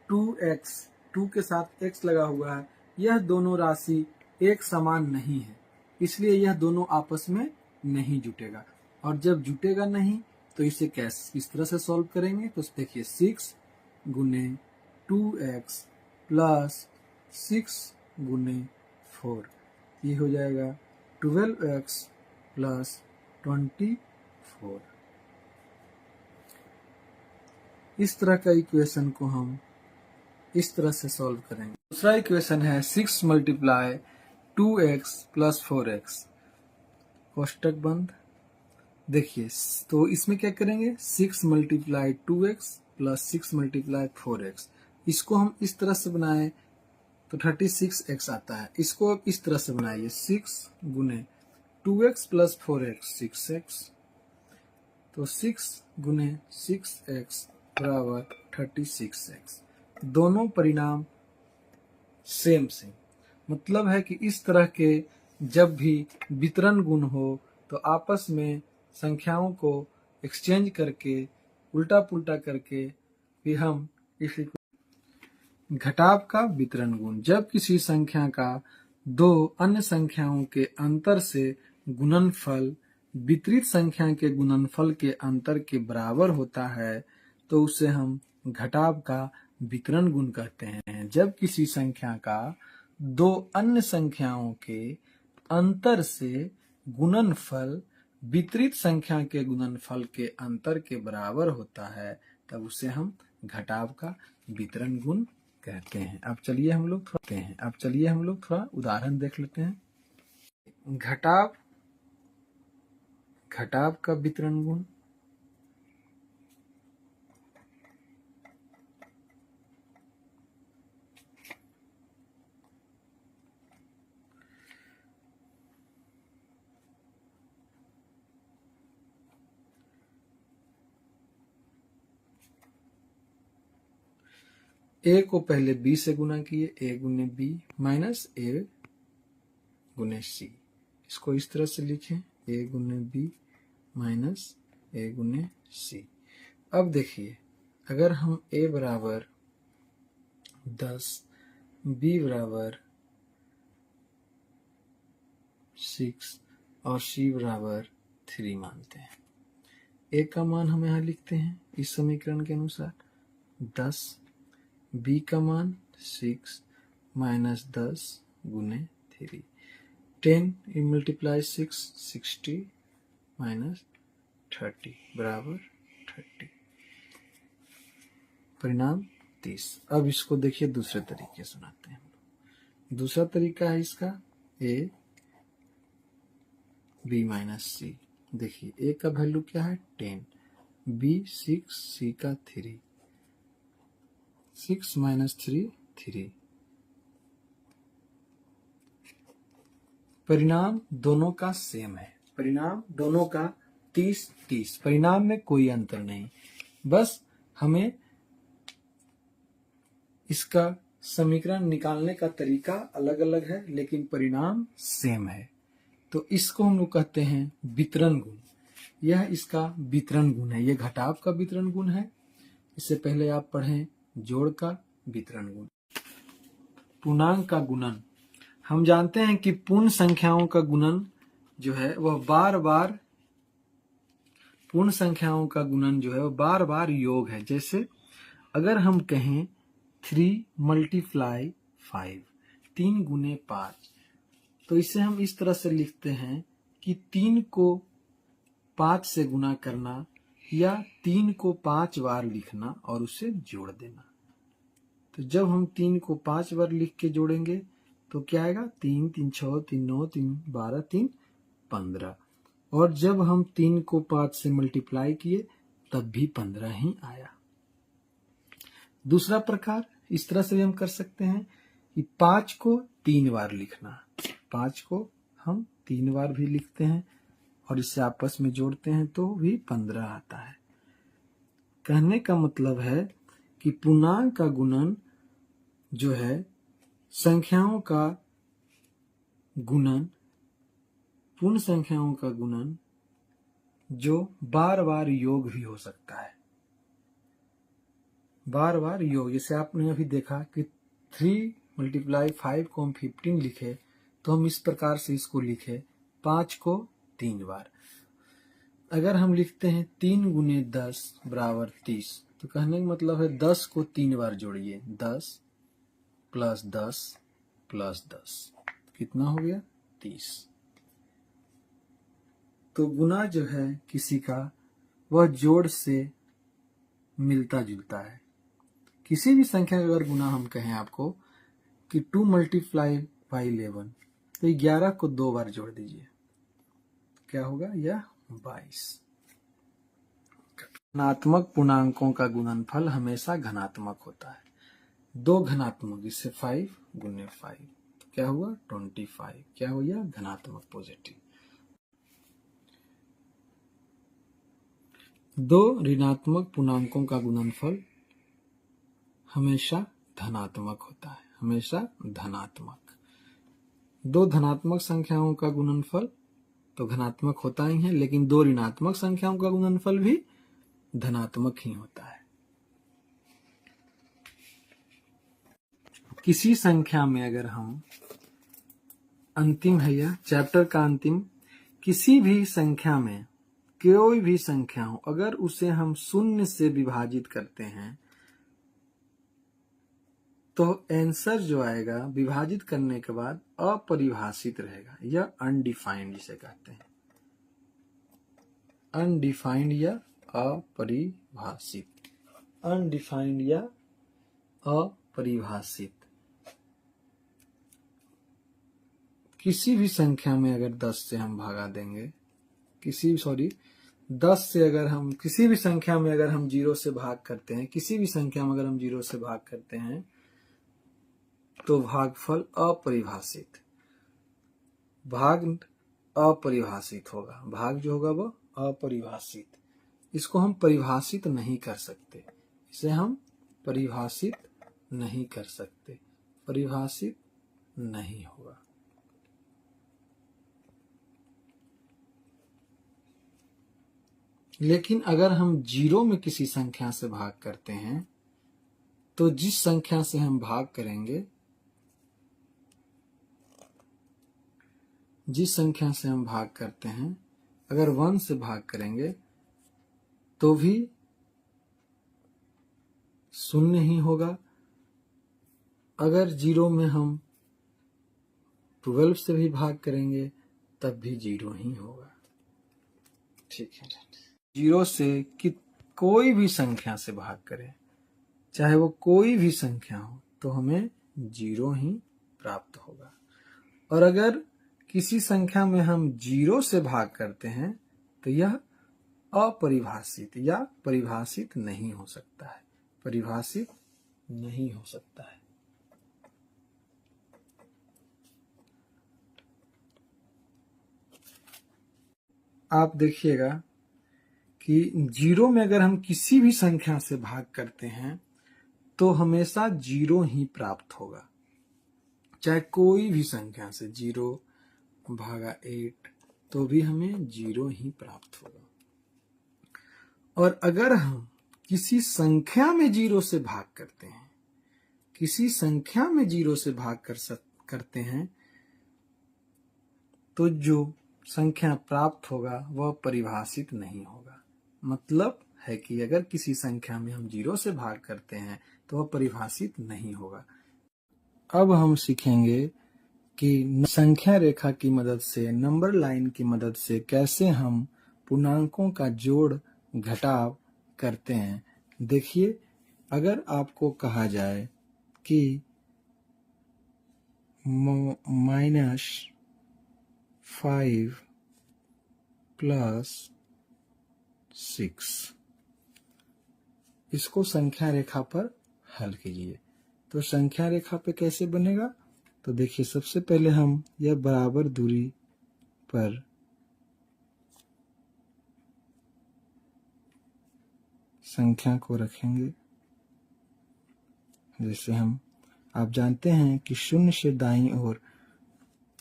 2x, 2 के साथ x लगा हुआ है, यह दोनों राशि एक समान नहीं है, इसलिए यह दोनों आपस में नहीं जुटेगा। और जब जुटेगा नहीं तो इसे कैसे किस तरह से सॉल्व करेंगे? तो देखिए 6 गुने 2x प्लस 6 गुने 4, ये हो जाएगा 12x प्लस 24। इस तरह का इक्वेशन को हम इस तरह से सॉल्व करेंगे। दूसरा इक्वेशन है 6 मल्टीप्लाई 2x प्लस 4x, कोष्टक बंद। देखिए तो इसमें क्या करेंगे? 6 multiply 2x plus 6 multiply 4x, इसको हम इस तरह से बनाए तो 36x आता है। इसको अब इस तरह से बनाइए, 6 गुने 2x प्लस 4x 6x, तो 6 गुने 6x बराबर 36x। दोनों परिणाम सेम सेम, मतलब है कि इस तरह के जब भी वितरण गुण हो तो आपस में संख्याओं को एक्सचेंज करके उल्टा पुल्टा करके भी हम इसी घटाव का वितरण गुण, जब किसी संख्या का दो अन्य संख्याओं के अंतर से गुणनफल वितरित संख्या के गुणनफल के अंतर के बराबर होता है तो उसे हम घटाव का वितरण गुण कहते हैं। जब किसी संख्या का दो अन्य संख्याओं के अंतर से गुणनफल वितरित संख्या के गुणनफल के अंतर के बराबर होता है तब उसे हम घटाव का वितरण गुण कहते हैं। अब चलिए हम लोग थोड़ा उदाहरण देख लेते हैं। घटाव का वितरण गुण, ए को पहले बी से गुना किए, ए गुने बी माइनस ए गुने सी। इसको इस तरह से लिखें, ए गुने बी माइनस ए गुने सी। अब देखिए, अगर हम ए बराबर 10, बी बराबर 6 और सी बराबर 3 मानते हैं, ए का मान हम यहाँ लिखते हैं इस समीकरण के अनुसार 10, बी का मान 6 माइनस 10 गुने 3, 10 मल्टीप्लाई 6 60 माइनस 30 बराबर 30, परिणाम 30। अब इसको देखिए दूसरे तरीके सुनाते हैं। दूसरा तरीका है इसका ए बी माइनस सी। देखिए ए का वैल्यू क्या है 10, बी 6, सी का 3, 6 माइनस 3 3। परिणाम दोनों का सेम है, परिणाम दोनों का 30 30। परिणाम में कोई अंतर नहीं, बस हमें इसका समीकरण निकालने का तरीका अलग अलग है लेकिन परिणाम सेम है। तो इसको हम लोग कहते हैं वितरण गुण। यह इसका वितरण गुण है, यह घटाव का वितरण गुण है। इससे पहले आप पढ़ें जोड़ का वितरण गुण। पूर्णांक का गुणन, हम जानते हैं कि पूर्ण संख्याओं का गुणन जो है वह बार बार, पूर्ण संख्याओं का गुणन जो है वह बार बार योग है। जैसे अगर हम कहें 3 मल्टीप्लाई 5, 3 गुने 5, तो इसे हम इस तरह से लिखते हैं कि 3 को 5 से गुना करना या 3 को 5 बार लिखना और उसे जोड़ देना। तो जब हम 3 को 5 बार लिख के जोड़ेंगे तो क्या आएगा, 3 3 6 3 9 3 12 3 15। और जब हम 3 को 5 से मल्टीप्लाई किए तब भी 15 ही आया। दूसरा प्रकार इस तरह से भी हम कर सकते हैं कि 5 को 3 बार लिखना, 5 को हम 3 बार भी लिखते हैं और इसे आपस में जोड़ते हैं तो भी 15 आता है। कहने का मतलब है कि पूर्णांक का गुणन जो है संख्याओं का गुणन, पूर्ण संख्याओं का गुणन जो बार बार योग भी हो सकता है, बार बार योग। जैसे आपने अभी देखा कि 3 मल्टीप्लाई 5 को हम 15 लिखे तो हम इस प्रकार से इसको लिखे 5 को 3 बार। अगर हम लिखते हैं 3 गुने 10 बराबर 30, तो कहने का मतलब है 10 को 3 बार जोड़िए, 10 प्लस 10 प्लस 10 कितना हो गया 30। तो गुना जो है किसी का वह जोड़ से मिलता जुलता है। किसी भी संख्या का अगर गुना हम कहें आपको कि 2 मल्टीप्लाई बाई 11, तो 11 को 2 बार जोड़ दीजिए, क्या होगा यह 22। धनात्मक पूर्णांकों का गुणनफल हमेशा धनात्मक होता है। 2 धनात्मक, जिससे 5 गुने 5, तो क्या हुआ 25, क्या हो गया धनात्मक पॉजिटिव। 2 ऋणात्मक पूर्णांकों का गुणनफल हमेशा धनात्मक होता है, हमेशा धनात्मक। 2 धनात्मक संख्याओं का गुणनफल तो धनात्मक होता ही है, लेकिन 2 ऋणात्मक संख्याओं का गुणनफल भी धनात्मक ही होता है। किसी संख्या में अगर हम, अंतिम है यह चैप्टर का अंतिम, किसी भी संख्या में कोई भी संख्या हो, अगर उसे हम 0 से विभाजित करते हैं तो आंसर जो आएगा विभाजित करने के बाद अपरिभाषित रहेगा, या अनडिफाइंड जिसे कहते हैं, अनडिफाइंड या अपरिभाषित, अनडिफाइंड या अपरिभाषित। किसी भी संख्या में अगर 10 से हम भागा देंगे, किसी भी संख्या में अगर हम 0 से भाग करते हैं, किसी भी संख्या में अगर हम 0 से भाग करते हैं तो भागफल अपरिभाषित, भाग अपरिभाषित होगा, भाग जो होगा वो अपरिभाषित। इसको हम परिभाषित नहीं कर सकते, इसे हम परिभाषित नहीं कर सकते, परिभाषित नहीं होगा। लेकिन अगर हम 0 में किसी संख्या से भाग करते हैं तो जिस संख्या से हम भाग करेंगे, जिस संख्या से हम भाग करते हैं, अगर 1 से भाग करेंगे तो भी शून्य ही होगा। अगर 0 में हम 12 से भी भाग करेंगे तब भी 0 ही होगा। ठीक है, 0 से कोई भी संख्या से भाग करें, चाहे वो कोई भी संख्या हो, तो हमें 0 ही प्राप्त होगा। और अगर किसी संख्या में हम 0 से भाग करते हैं तो यह अपरिभाषित या परिभाषित नहीं हो सकता है, परिभाषित नहीं हो सकता है। आप देखिएगा कि 0 में अगर हम किसी भी संख्या से भाग करते हैं तो हमेशा 0 ही प्राप्त होगा, चाहे कोई भी संख्या से 0 भागा 8 तो भी हमें 0 ही प्राप्त होगा। और अगर हम किसी संख्या में 0 से भाग करते हैं, किसी संख्या में 0 से भाग करते हैं तो जो संख्या प्राप्त होगा वह परिभाषित नहीं होगा। मतलब है कि अगर किसी संख्या में हम 0 से भाग करते हैं तो वह परिभाषित नहीं होगा। अब हम सीखेंगे कि संख्या रेखा की मदद से, नंबर लाइन की मदद से कैसे हम पूर्णांकों का जोड़ घटाव करते हैं। देखिए, अगर आपको कहा जाए कि -5 + 6, इसको संख्या रेखा पर हल कीजिए। तो संख्या रेखा पे कैसे बनेगा? तो देखिए, सबसे पहले हम यह बराबर दूरी पर संख्या को रखेंगे। जैसे आप जानते हैं कि 0 से दाईं ओर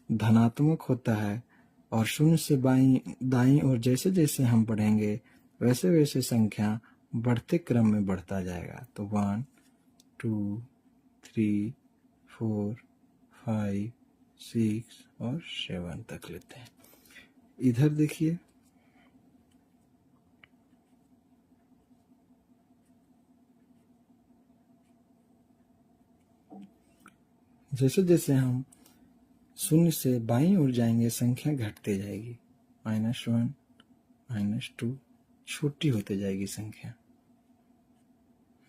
धनात्मक होता है और 0 से दाईं ओर जैसे जैसे हम बढ़ेंगे वैसे वैसे संख्या बढ़ते क्रम में बढ़ता जाएगा। तो 1 2 3 4 5 6 और 7 तक लेते हैं। इधर देखिए, जैसे जैसे हम 0 से बाईं ओर जाएंगे संख्या घटते जाएगी। -1 -2, छोटी होते जाएगी संख्या।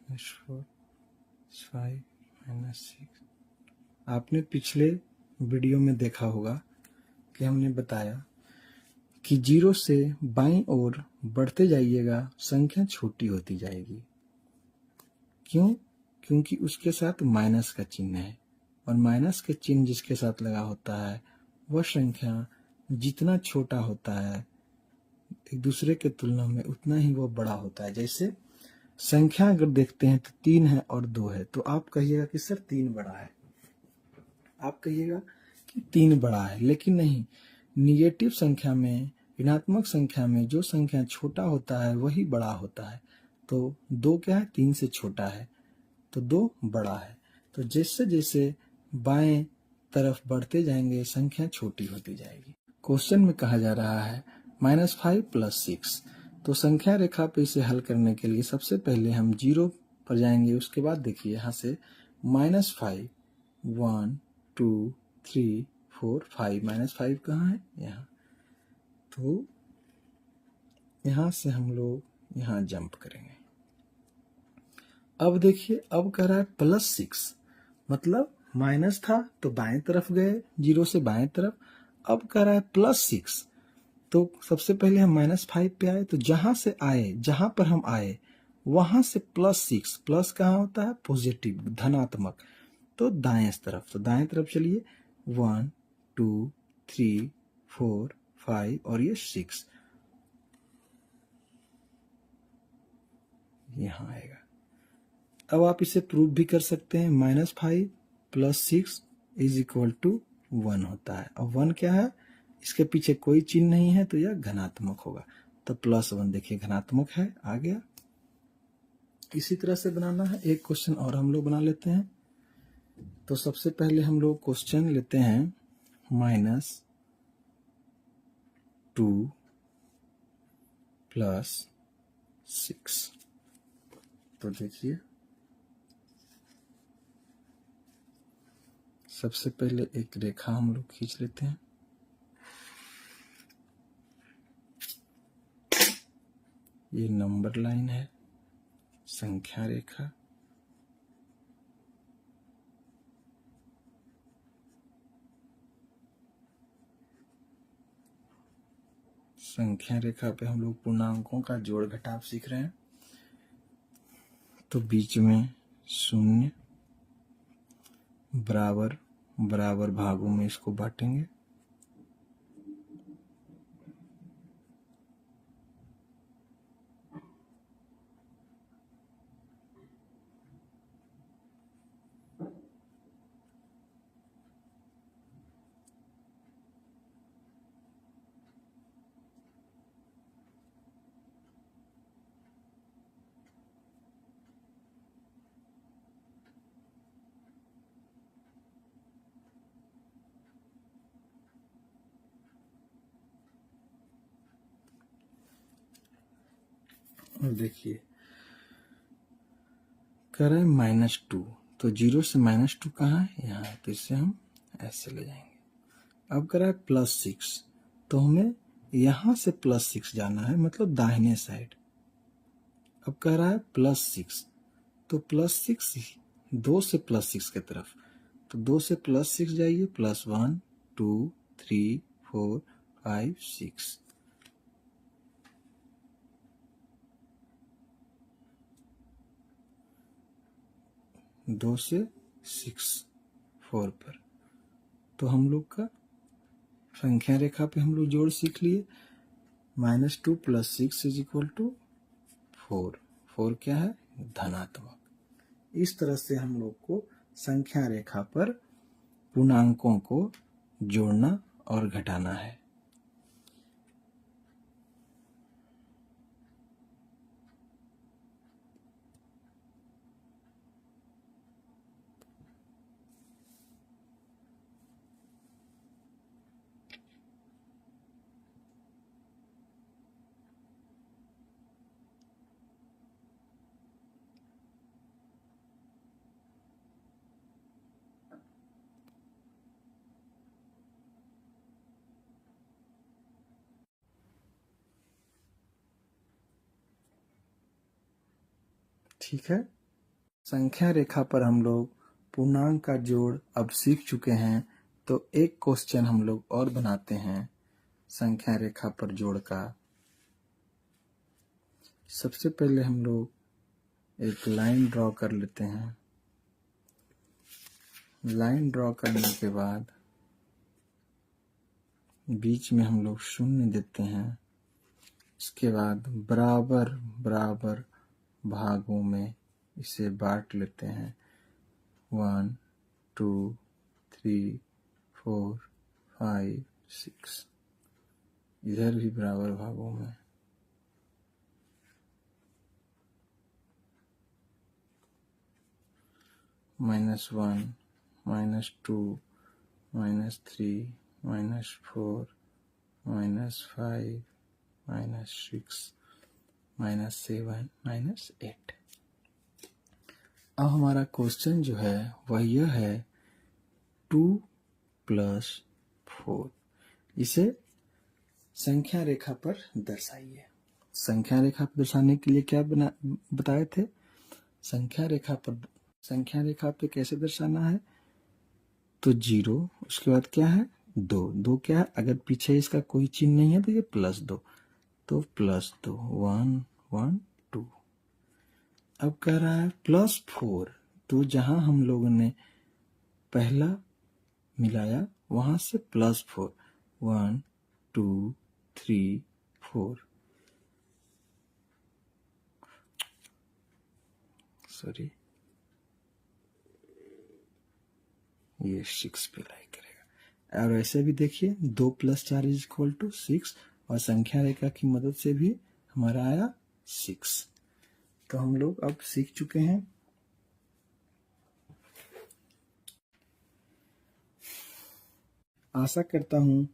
-4 5 -6। आपने पिछले वीडियो में देखा होगा कि हमने बताया कि 0 से बाईं ओर बढ़ते जाइएगा, संख्या छोटी होती जाएगी। क्यों? क्योंकि उसके साथ माइनस का चिन्ह है, और माइनस के चिन्ह जिसके साथ लगा होता है वह संख्या जितना छोटा होता है एक दूसरे के तुलना में उतना ही वो बड़ा होता है। जैसे संख्या अगर देखते हैं तो 3 है और 2 है, तो आप कहिएगा कि सर 3 बड़ा है, आप कहिएगा कि 3 बड़ा है। लेकिन नहीं, निगेटिव संख्या में, ऋणात्मक संख्या में जो संख्या छोटा होता है वही बड़ा होता है। तो 2 क्या है? 3 से छोटा है, तो 2 बड़ा है। तो जैसे जैसे बाएं तरफ बढ़ते जाएंगे संख्या छोटी होती जाएगी। क्वेश्चन में कहा जा रहा है -5 + 6। तो संख्या रेखा पे इसे हल करने के लिए सबसे पहले हम 0 पर जाएंगे। उसके बाद देखिए यहाँ से -5 1 2 3 4 5, -5 कहाँ है? यहाँ। तो यहाँ से हम लोग यहाँ जंप करेंगे। अब देखिए, अब कह रहा है +6, मतलब माइनस था तो बाएं तरफ गए, 0 से बाएं तरफ। अब कह रहा है +6, तो सबसे पहले हम -5 पे आए। तो जहां से आए, जहां पर हम आए वहां से +6, प्लस कहाँ होता है? पॉजिटिव, धनात्मक, तो दाएं तरफ। तो दाएं तरफ चलिए, 1 2 3 4 5 और ये 6 यहाँ आएगा। अब आप इसे प्रूव भी कर सकते हैं। -5 + 6 = 1 होता है। अब 1 क्या है, इसके पीछे कोई चिन्ह नहीं है तो यह धनात्मक होगा। तो +1 देखिए धनात्मक है, आ गया। इसी तरह से बनाना है। एक क्वेश्चन और हम लोग बना लेते हैं। तो सबसे पहले हम लोग क्वेश्चन लेते हैं -2 + 6। तो देखिए सबसे पहले एक रेखा हम लोग खींच लेते हैं। ये नंबर लाइन है, संख्या रेखा। संख्या रेखा पे हम लोग पूर्णांकों का जोड़ घटाव सीख रहे हैं। तो बीच में 0 बराबर बराबर भागों में इसको बांटेंगे। और देखिए कह रहे हैं -2, तो 0 से -2 कहाँ है, यहाँ है। तो इससे हम ऐसे ले जाएंगे। अब कह रहा है +6, तो हमें यहाँ से +6 जाना है, मतलब दाहिने साइड। अब कह रहा है +6, तो +6 2 से +6 की तरफ। तो 2 से +6 जाइए, +1 2 3 4 5 6। 2 से 6 4 पर। तो हम लोग का संख्या रेखा पे हम लोग जोड़ सीख लिए। -2 + 6 = 4। 4 क्या है, धनात्मक। इस तरह से हम लोग को संख्या रेखा पर पूर्णांकों को जोड़ना और घटाना है। ठीक है, संख्या रेखा पर हम लोग पूर्णांक का जोड़ अब सीख चुके हैं। तो एक क्वेश्चन हम लोग और बनाते हैं संख्या रेखा पर जोड़ का। सबसे पहले हम लोग एक लाइन ड्रॉ कर लेते हैं। लाइन ड्रॉ करने के बाद बीच में हम लोग 0 देते हैं। इसके बाद बराबर बराबर भागों में इसे बांट लेते हैं। 1 2 3 4 5 6। इधर भी बराबर भागों में। -1 -2 -3 -4 -5 -6 -7 -8। अब हमारा क्वेश्चन जो है वह यह है 2 + 4। इसे संख्या रेखा पर दर्शाइए। संख्या रेखा पर दर्शाने के लिए क्या बताए थे। संख्या रेखा पे कैसे दर्शाना है। तो 0, उसके बाद क्या है 2। 2 क्या है, अगर पीछे इसका कोई चिन्ह नहीं है तो ये +2। तो +2 1 1 2। अब कह रहा है +4, तो जहां हम लोगों ने पहला मिलाया वहां से +4 1 2 3 4। सॉरी, ये 6 पे लाई करेगा। और ऐसे भी देखिए 2 + 4 = 6 और संख्या रेखा की मदद से भी हमारा आया 6। तो हम लोग अब सीख चुके हैं। आशा करता हूँ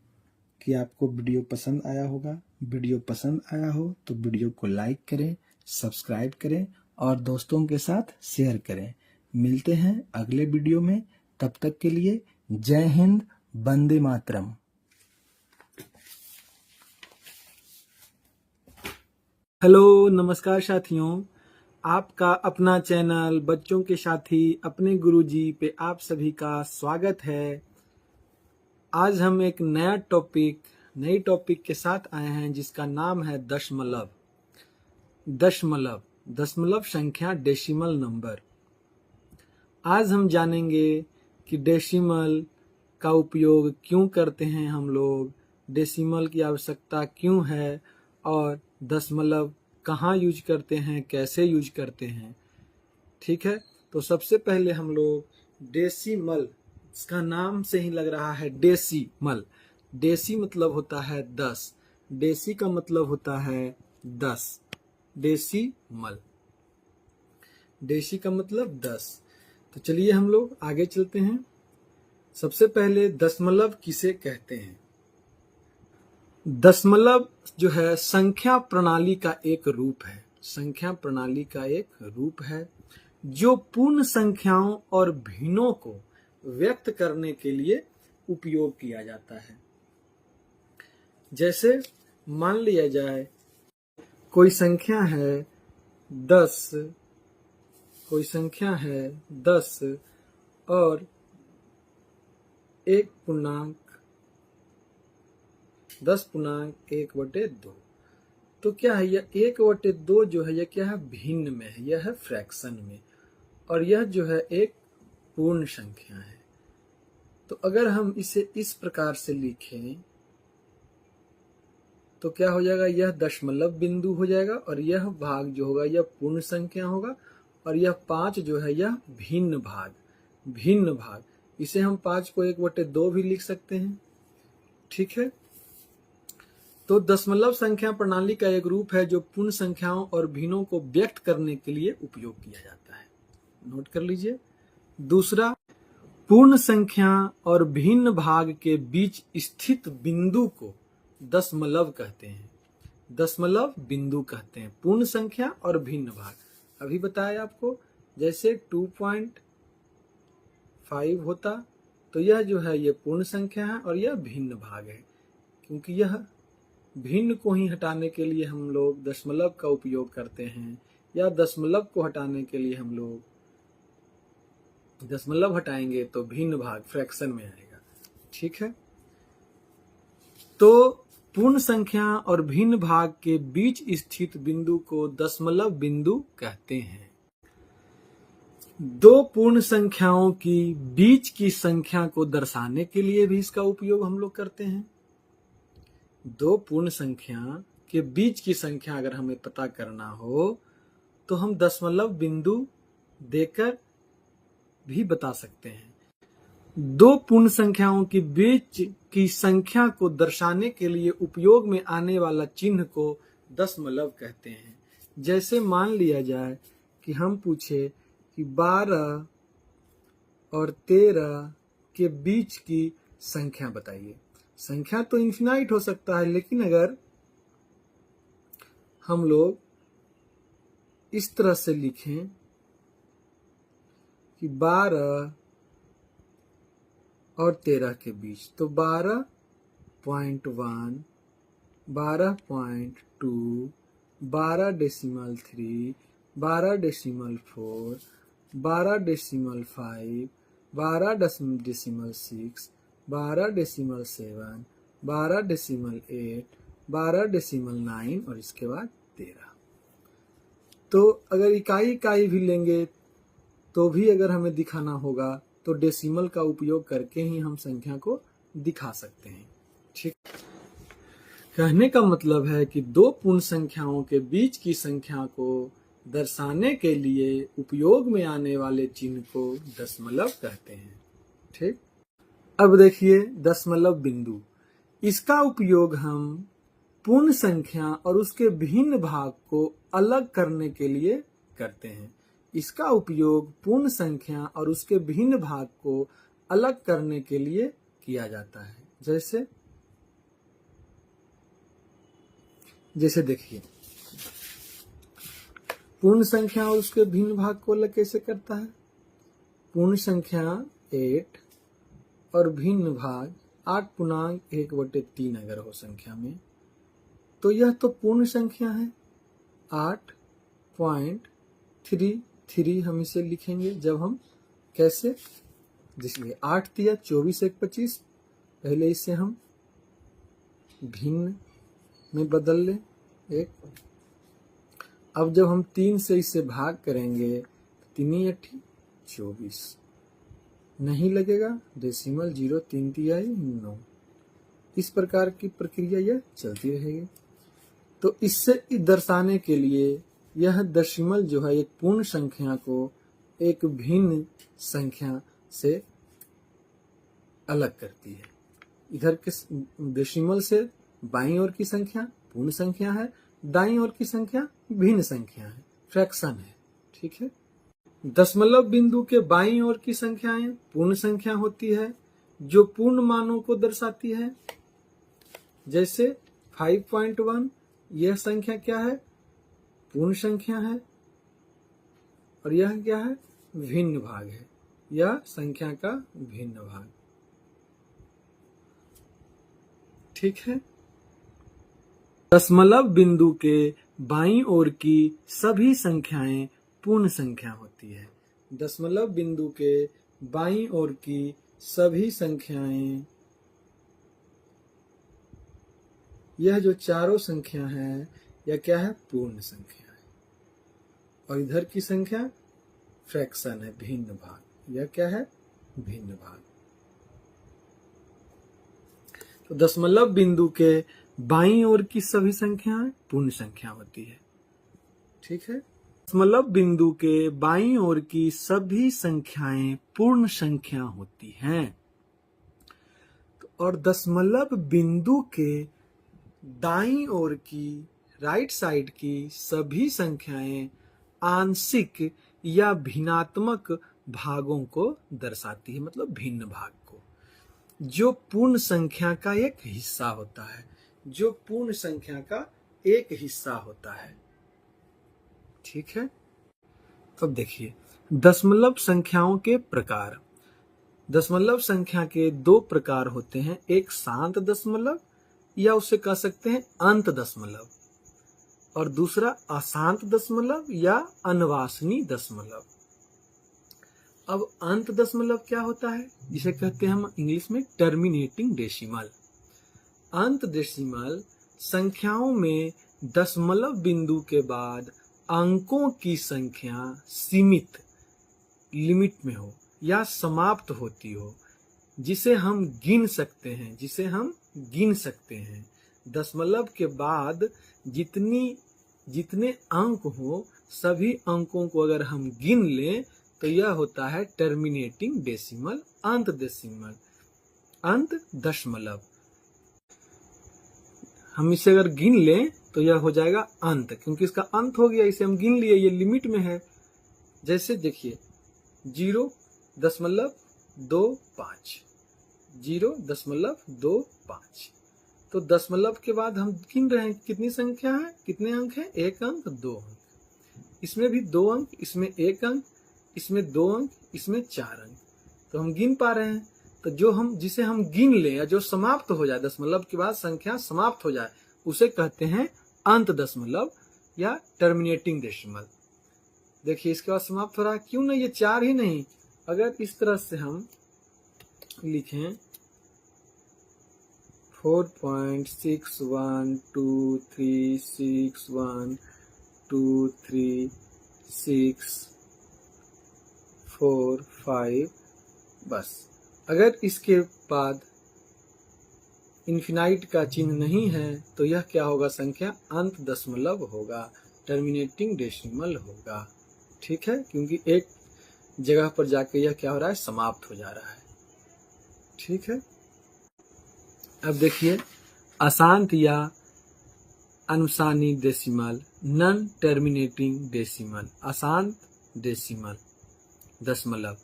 कि आपको वीडियो पसंद आया होगा। वीडियो पसंद आया हो तो वीडियो को लाइक करें, सब्सक्राइब करें और दोस्तों के साथ शेयर करें। मिलते हैं अगले वीडियो में, तब तक के लिए जय हिंद, वंदे मातरम। हेलो, नमस्कार साथियों, आपका अपना चैनल बच्चों के साथी अपने गुरुजी पे आप सभी का स्वागत है। आज हम एक नई टॉपिक के साथ आए हैं जिसका नाम है दशमलव। दशमलव संख्या, डेसिमल नंबर। आज हम जानेंगे कि डेसिमल का उपयोग क्यों करते हैं हम लोग, डेसिमल की आवश्यकता क्यों है और दशमलव कहाँ यूज करते हैं, कैसे यूज करते हैं। ठीक है, तो सबसे पहले हम लोग डेसिमल, इसका नाम से ही लग रहा है डेसिमल। डेसी मतलब होता है 10, डेसी का मतलब होता है 10, डेसिमल, डेसी का मतलब 10। तो चलिए हम लोग आगे चलते हैं। सबसे पहले दशमलव किसे कहते हैं। दशमलव जो है संख्या प्रणाली का एक रूप है, संख्या प्रणाली का एक रूप है जो पूर्ण संख्याओं और भिन्नों को व्यक्त करने के लिए उपयोग किया जाता है। जैसे मान लिया जाए कोई संख्या है 10, कोई संख्या है 10 और 10.1/2। तो क्या है, यह 1/2 जो है यह क्या है, भिन्न में है, यह है फ्रैक्शन में, और यह जो है एक पूर्ण संख्या है। तो अगर हम इसे इस प्रकार से लिखें तो क्या हो जाएगा, यह दशमलव बिंदु हो जाएगा और यह भाग जो होगा यह पूर्ण संख्या होगा और यह 5 जो है यह भिन्न भाग। इसे हम 5 को 1/2 भी लिख सकते हैं। ठीक है, तो दशमलव संख्या प्रणाली का एक रूप है जो पूर्ण संख्याओं और भिन्नों को व्यक्त करने के लिए उपयोग किया जाता है। नोट कर लीजिए। दूसरा, पूर्ण संख्या और भिन्न भाग के बीच स्थित बिंदु को दशमलव कहते हैं, दशमलव बिंदु कहते हैं। पूर्ण संख्या और भिन्न भाग अभी बताया आपको, जैसे 2.5 होता तो यह जो है यह पूर्ण संख्या है और यह भिन्न भाग है, क्योंकि यह भिन्न को ही हटाने के लिए हम लोग दशमलव का उपयोग करते हैं, या दशमलव को हटाने के लिए हम लोग दशमलव हटाएंगे तो भिन्न भाग फ्रैक्शन में आएगा। ठीक है, तो पूर्ण संख्या और भिन्न भाग के बीच स्थित बिंदु को दशमलव बिंदु कहते हैं। दो पूर्ण संख्याओं की बीच की संख्या को दर्शाने के लिए भी इसका उपयोग हम लोग करते हैं। दो पूर्ण संख्या के बीच की संख्या अगर हमें पता करना हो तो हम दशमलव बिंदु देकर भी बता सकते हैं। दो पूर्ण संख्याओं के बीच की संख्या को दर्शाने के लिए उपयोग में आने वाला चिन्ह को दशमलव कहते हैं। जैसे मान लिया जाए कि हम पूछे कि 12 और 13 के बीच की संख्या बताइए। संख्या तो इन्फिनाइट हो सकता है, लेकिन अगर हम लोग इस तरह से लिखें कि 12 और 13 के बीच, तो 12.1, 12.2, 12.3, 12.4, 12.5, 12.6, 12.7, 12.8, 12.9 और इसके बाद 13। तो अगर इकाई भी लेंगे तो भी अगर हमें दिखाना होगा तो डेसिमल का उपयोग करके ही हम संख्या को दिखा सकते हैं। ठीक, कहने का मतलब है कि दो पूर्ण संख्याओं के बीच की संख्या को दर्शाने के लिए उपयोग में आने वाले चिन्ह को दशमलव कहते हैं। ठीक। अब देखिए दशमलव बिंदु, इसका उपयोग हम पूर्ण संख्या और उसके भिन्न भाग को अलग करने के लिए करते हैं। इसका उपयोग पूर्ण संख्या और उसके भिन्न भाग को अलग करने के लिए किया जाता है। जैसे देखिए, पूर्ण संख्या और उसके भिन्न भाग को अलग कैसे करता है। पूर्ण संख्या 8 और भिन्न भाग 8/1/3 अगर हो संख्या में, तो यह तो पूर्ण संख्या है। 8.33 हम इसे लिखेंगे जब हम कैसे, जिसलिए 8 दिया 24 1 25, पहले इसे हम भिन्न में बदल लें एक। अब जब हम 3 से इसे भाग करेंगे, 3 8 24 नहीं लगेगा, डेसिमल 0 3 तिहाई 9। इस प्रकार की प्रक्रिया यह चलती रहेगी। तो इससे दर्शाने के लिए यह दशमलव जो है एक पूर्ण संख्या को एक भिन्न संख्या से अलग करती है। इधर के डेसिमल से बाईं ओर की संख्या पूर्ण संख्या है, दाईं ओर की संख्या भिन्न संख्या है, फ्रैक्शन है। ठीक है। दशमलव बिंदु के बाईं ओर की संख्याएं पूर्ण संख्या होती है जो पूर्ण मानों को दर्शाती है। जैसे 5.1, यह संख्या क्या है, पूर्ण संख्या है, और यह क्या है, भिन्न भाग है, यह संख्या का भिन्न भाग। ठीक है। दशमलव बिंदु के बाईं ओर की सभी संख्याएं पूर्ण संख्या होती है। दशमलव बिंदु के बाईं ओर की सभी संख्याएं, यह जो चारों संख्या है यह क्या है, पूर्ण संख्या है, और इधर की संख्या फ्रैक्शन है, भिन्न भाग। यह क्या है, भिन्न भाग। तो दशमलव बिंदु के बाईं ओर की सभी संख्याएं पूर्ण संख्या होती है। ठीक है। दशमलव बिंदु के बाईं ओर की सभी संख्याएं पूर्ण संख्या होती हैं। और दशमलव बिंदु के दाईं ओर की, राइट साइड की सभी संख्याएं आंशिक या भिन्नात्मक भागों को दर्शाती है, मतलब भिन्न भाग को, जो पूर्ण संख्या का एक हिस्सा होता है, जो पूर्ण संख्या का एक हिस्सा होता है। ठीक है। अब देखिए दशमलव संख्याओं के प्रकार। दशमलव संख्या के 2 प्रकार होते हैं, एक शांत दशमलव या उसे कह सकते हैं अंत दशमलव, और दूसरा अशांत दशमलव या अनवासनी दशमलव। अब अंत दशमलव क्या होता है, जिसे कहते हैं हम इंग्लिश में टर्मिनेटिंग डेसिमल। अंत डेसिमल संख्याओं में दशमलव बिंदु के बाद अंकों की संख्या सीमित, लिमिट में हो या समाप्त होती हो, जिसे हम गिन सकते हैं, जिसे हम गिन सकते हैं। दशमलव के बाद जितने अंक हो, सभी अंकों को अगर हम गिन लें तो यह होता है टर्मिनेटिंग डेसिमल, अंत डेसिमल, अंत दशमलव। हम इसे अगर गिन लें तो यह हो जाएगा अंत, क्योंकि इसका अंत हो गया, इसे हम गिन लिए, ये लिमिट में है। जैसे देखिए 0.25, 0.25। तो दशमलव के बाद हम गिन रहे हैं कितनी संख्या है, कितने अंक हैं, 1 अंक 2 अंक, इसमें भी 2 अंक, इसमें 1 अंक, इसमें 2 अंक, इसमें 4 अंक, तो हम गिन पा रहे हैं। तो जिसे हम गिन ले या जो समाप्त हो जाए, दशमलव के बाद संख्या समाप्त हो जाए, उसे कहते हैं अंत दशमलव या टर्मिनेटिंग डेसिमल। देखिए इसके बाद समाप्त हो रहा है, क्यों नहीं, ये 4 ही नहीं, अगर इस तरह से हम लिखें 4.6123612364 बस। अगर इसके बाद इन्फिनाइट का चिन्ह नहीं है तो यह क्या होगा, संख्या अंत दशमलव होगा, टर्मिनेटिंग डेसिमल होगा। ठीक है, क्योंकि एक जगह पर जाके यह क्या हो रहा है, समाप्त हो जा रहा है। ठीक है। अब देखिए अशांत या अनुसानी डेसिमल, नॉन टर्मिनेटिंग डेसिमल, अशांत डेसिमल दशमलव।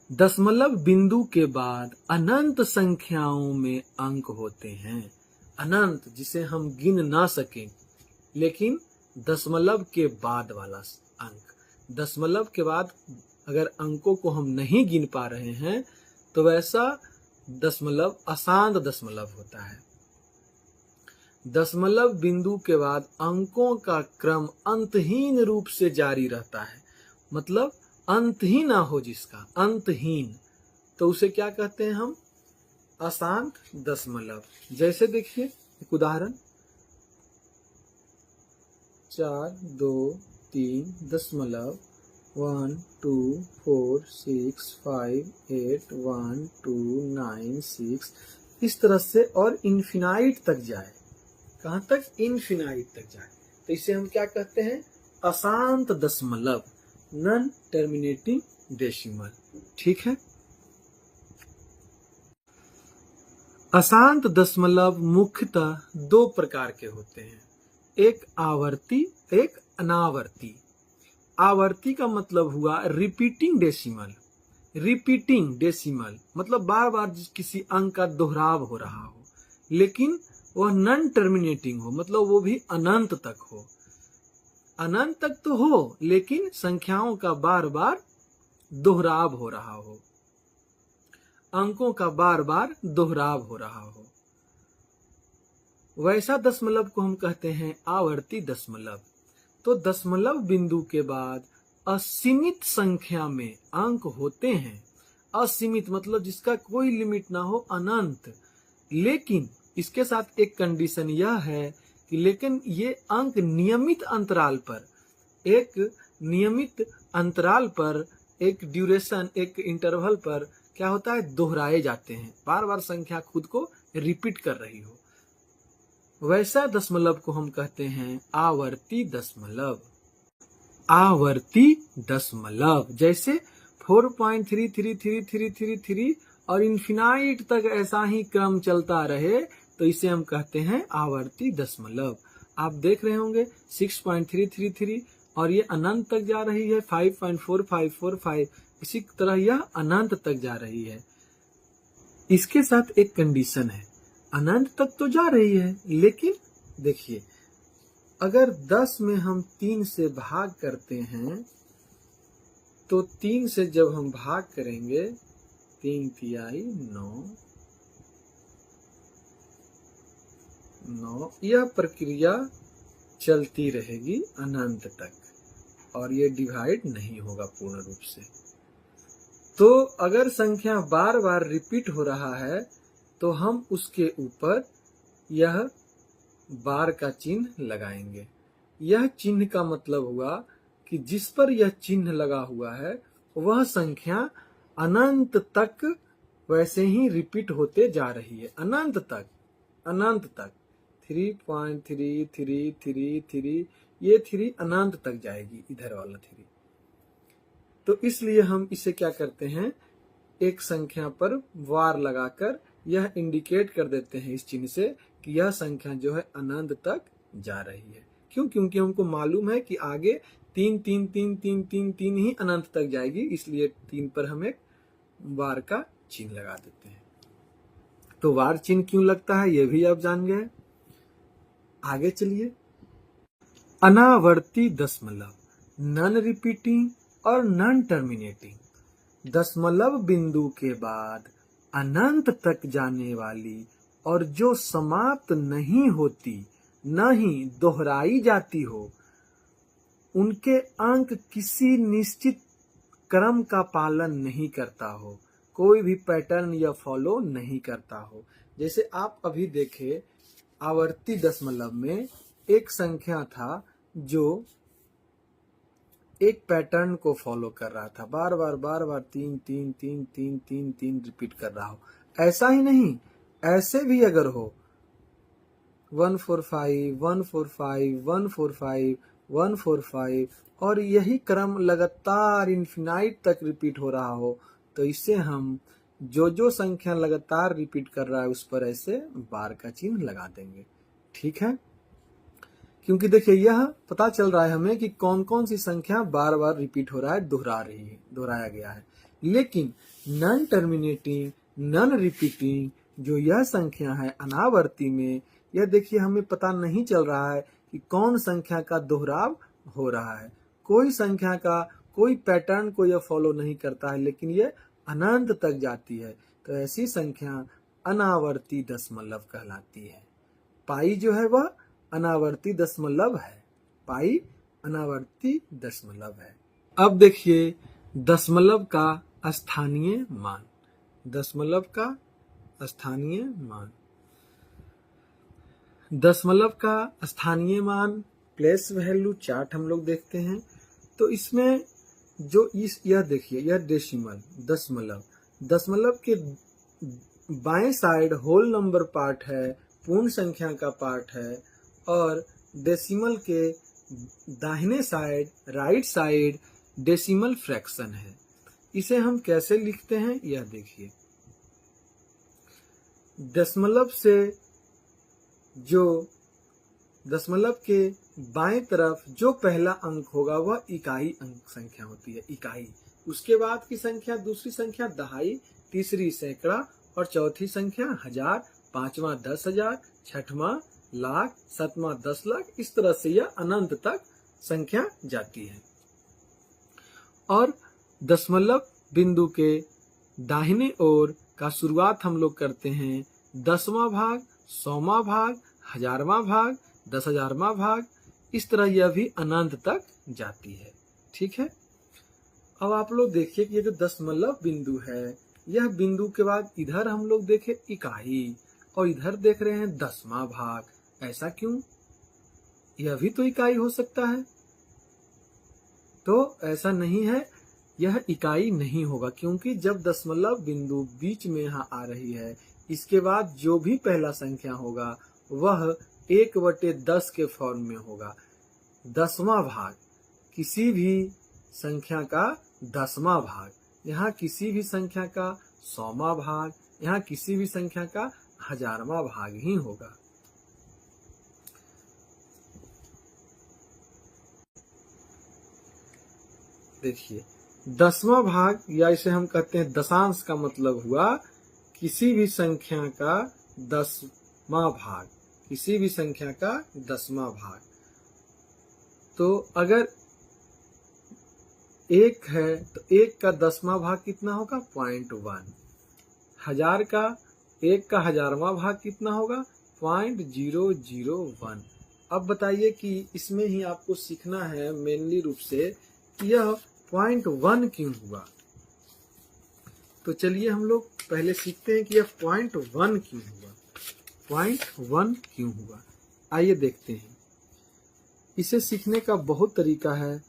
दशमलव बिंदु के बाद अनंत संख्याओं में अंक होते हैं। अनंत जिसे हम गिन ना सकें, लेकिन दशमलव के बाद वाला अंक, दशमलव के बाद अगर अंकों को हम नहीं गिन पा रहे हैं तो वैसा दशमलव अशांत दशमलव होता है। दशमलव बिंदु के बाद अंकों का क्रम अंतहीन रूप से जारी रहता है, मतलब अंत ही ना हो जिसका, अंतहीन, तो उसे क्या कहते हैं हम? अशांत दशमलव। जैसे देखिए एक उदाहरण, 4, 2, 3 दशमलव 1, 2, 4, 6, 5, 8, 1, 2, 9, 6, इस तरह से और इन्फिनाइट तक जाए। कहाँ तक? इन्फिनाइट तक जाए। तो इसे हम क्या कहते हैं? अशांत दशमलव, नॉन टर्मिनेटिंग डेसिमल। ठीक है। अशांत दशमलव मुख्यतः दो प्रकार के होते हैं, एक आवर्ती, एक अनावर्ती। आवर्ती का मतलब हुआ रिपीटिंग डेसिमल। रिपीटिंग डेसिमल मतलब बार बार किसी अंक का दोहराव हो रहा हो, लेकिन वह नॉन टर्मिनेटिंग हो, मतलब वो भी अनंत तक हो। अनंत तक तो हो, लेकिन संख्याओं का बार बार दोहराव हो रहा हो, अंकों का बार बार दोहराव हो रहा हो, वैसा दशमलव को हम कहते हैं आवर्ती दशमलव। तो दशमलव बिंदु के बाद असीमित संख्या में अंक होते हैं। असीमित मतलब जिसका कोई लिमिट ना हो, अनंत। लेकिन इसके साथ एक कंडीशन यह है कि लेकिन ये अंक नियमित अंतराल पर, एक नियमित अंतराल पर, एक ड्यूरेशन, एक इंटरवल पर क्या होता है? दोहराए जाते हैं, बार बार संख्या खुद को रिपीट कर रही हो। वैसा दशमलव को हम कहते हैं आवर्ती दशमलव। आवर्ती दशमलव जैसे 4.33333 और इन्फिनाइट तक ऐसा ही क्रम चलता रहे तो इसे हम कहते हैं आवर्ती दशमलव। आप देख रहे होंगे 6.333 और ये अनंत तक जा रही है 5.4545, इसी तरह यह अनंत तक जा रही है। इसके साथ एक कंडीशन है, अनंत तक तो जा रही है, लेकिन देखिए अगर 10 में हम 3 से भाग करते हैं तो 3 से जब हम भाग करेंगे 3 तिहाई 9, यह प्रक्रिया चलती रहेगी अनंत तक और ये डिवाइड नहीं होगा पूर्ण रूप से। तो अगर संख्या बार बार रिपीट हो रहा है तो हम उसके ऊपर यह बार का चिन्ह लगाएंगे। यह चिन्ह का मतलब हुआ कि जिस पर यह चिन्ह लगा हुआ है वह संख्या अनंत तक वैसे ही रिपीट होते जा रही है, अनंत तक, अनंत तक। 3.3333, ये 3 अनंत तक जाएगी, इधर वाला 3। तो इसलिए हम इसे क्या करते हैं, एक संख्या पर वार लगाकर यह इंडिकेट कर देते हैं इस चिन्ह से कि यह संख्या जो है अनंत तक जा रही है। क्यों? क्योंकि हमको मालूम है कि आगे 3 ही अनंत तक जाएगी, इसलिए 3 पर हम एक वार का चिन्ह लगा देते हैं। तो वार चिन्ह क्यों लगता है यह भी आप जान गए। आगे चलिए, अनावर्ती दशमलव, नॉन रिपीटिंग और नॉन टर्मिनेटिंग। दशमलव बिंदु के बाद अनंत तक जाने वाली और जो समाप्त नहीं होती, न ही दोहराई जाती हो, उनके अंक किसी निश्चित क्रम का पालन नहीं करता हो, कोई भी पैटर्न या फॉलो नहीं करता हो। जैसे आप अभी देखे आवर्ती दशमलव में एक संख्या था जो एक पैटर्न को फॉलो कर रहा था, बार बार 3 रिपीट कर रहा हो। ऐसा ही नहीं, ऐसे भी अगर हो 145 145 145 145 और यही क्रम लगातार इन्फिनाइट तक रिपीट हो रहा हो, तो इसे हम जो जो संख्या लगातार रिपीट कर रहा है उस पर ऐसे बार का चिन्ह लगा देंगे। ठीक है, क्योंकि देखिए यह पता चल रहा है हमें कि कौन कौन सी संख्या बार बार रिपीट हो रहा है, दोहराया गया है। लेकिन नॉन टर्मिनेटिंग, नॉन रिपीटिंग जो यह संख्या है अनावर्ती में, यह देखिए हमें पता नहीं चल रहा है कि कौन संख्या का दोहराव हो रहा है। कोई संख्या का कोई पैटर्न को यह फॉलो नहीं करता है, लेकिन यह अनंत तक जाती है। तो ऐसी संख्या अनावर्ती दशमलव कहलाती है। पाई जो है वह अनावर्ती दशमलव है। पाई अनावर्ती दशमलव है। अब देखिए दशमलव का स्थानीय मान। दशमलव का स्थानीय मान। दशमलव का स्थानीय मान प्लेस वैल्यू चार्ट हम लोग देखते हैं। तो इसमें जो यह देखिए, यह डेसिमल दशमलव के बाएं साइड होल नंबर पार्ट है, पूर्ण संख्या का पार्ट है, और डेसिमल के दाहिने side right side decimal fraction है। इसे हम कैसे लिखते हैं यह देखिए। दशमलव के बाएं तरफ जो पहला अंक होगा वह इकाई अंक संख्या होती है, इकाई। उसके बाद की संख्या, दूसरी संख्या दहाई, तीसरी सैकड़ा और चौथी संख्या हजार, पांचवा 10,000, छठवां लाख, सातवां 10 लाख। इस तरह से यह अनंत तक संख्या जाती है। और दशमलव बिंदु के दाहिने ओर का शुरुआत हम लोग करते हैं 10वां भाग, 100वां भाग, 1000वां भाग, 10,000वां भाग। इस तरह यह भी अनंत तक जाती है। ठीक है, अब आप लोग देखिए कि ये जो दशमलव बिंदु है, यह बिंदु के बाद इधर हम लोग देखें इकाई, और इधर देख रहे हैं 10वां भाग। ऐसा क्यों? यह भी तो इकाई हो सकता है। तो ऐसा नहीं है, यह इकाई नहीं होगा, क्योंकि जब दशमलव बिंदु बीच में यहाँ आ रही है, इसके बाद जो भी पहला संख्या होगा वह 1/10 के फॉर्म में होगा। 10वां भाग किसी भी संख्या का 10वां भाग, यहाँ किसी भी संख्या का 100वां भाग, यहाँ किसी भी संख्या का 1000वां भाग ही होगा। देखिए 10वां भाग, या इसे हम कहते हैं दशांश, का मतलब हुआ किसी भी संख्या का 10वां भाग, किसी भी संख्या का 10वां भाग। तो अगर 1 है तो 1 का 10वां भाग कितना होगा? 0.1। 1000 का 1 का 1000वां भाग कितना होगा? 0.001। अब बताइए कि इसमें ही आपको सीखना है मेनली रूप से कि यह 0.1 क्यों हुआ। तो चलिए हम लोग पहले सीखते हैं कि यह 0.1 क्यों हुआ। 0.1 क्यों हुआ, आइए देखते हैं। इसे सीखने का बहुत तरीका है।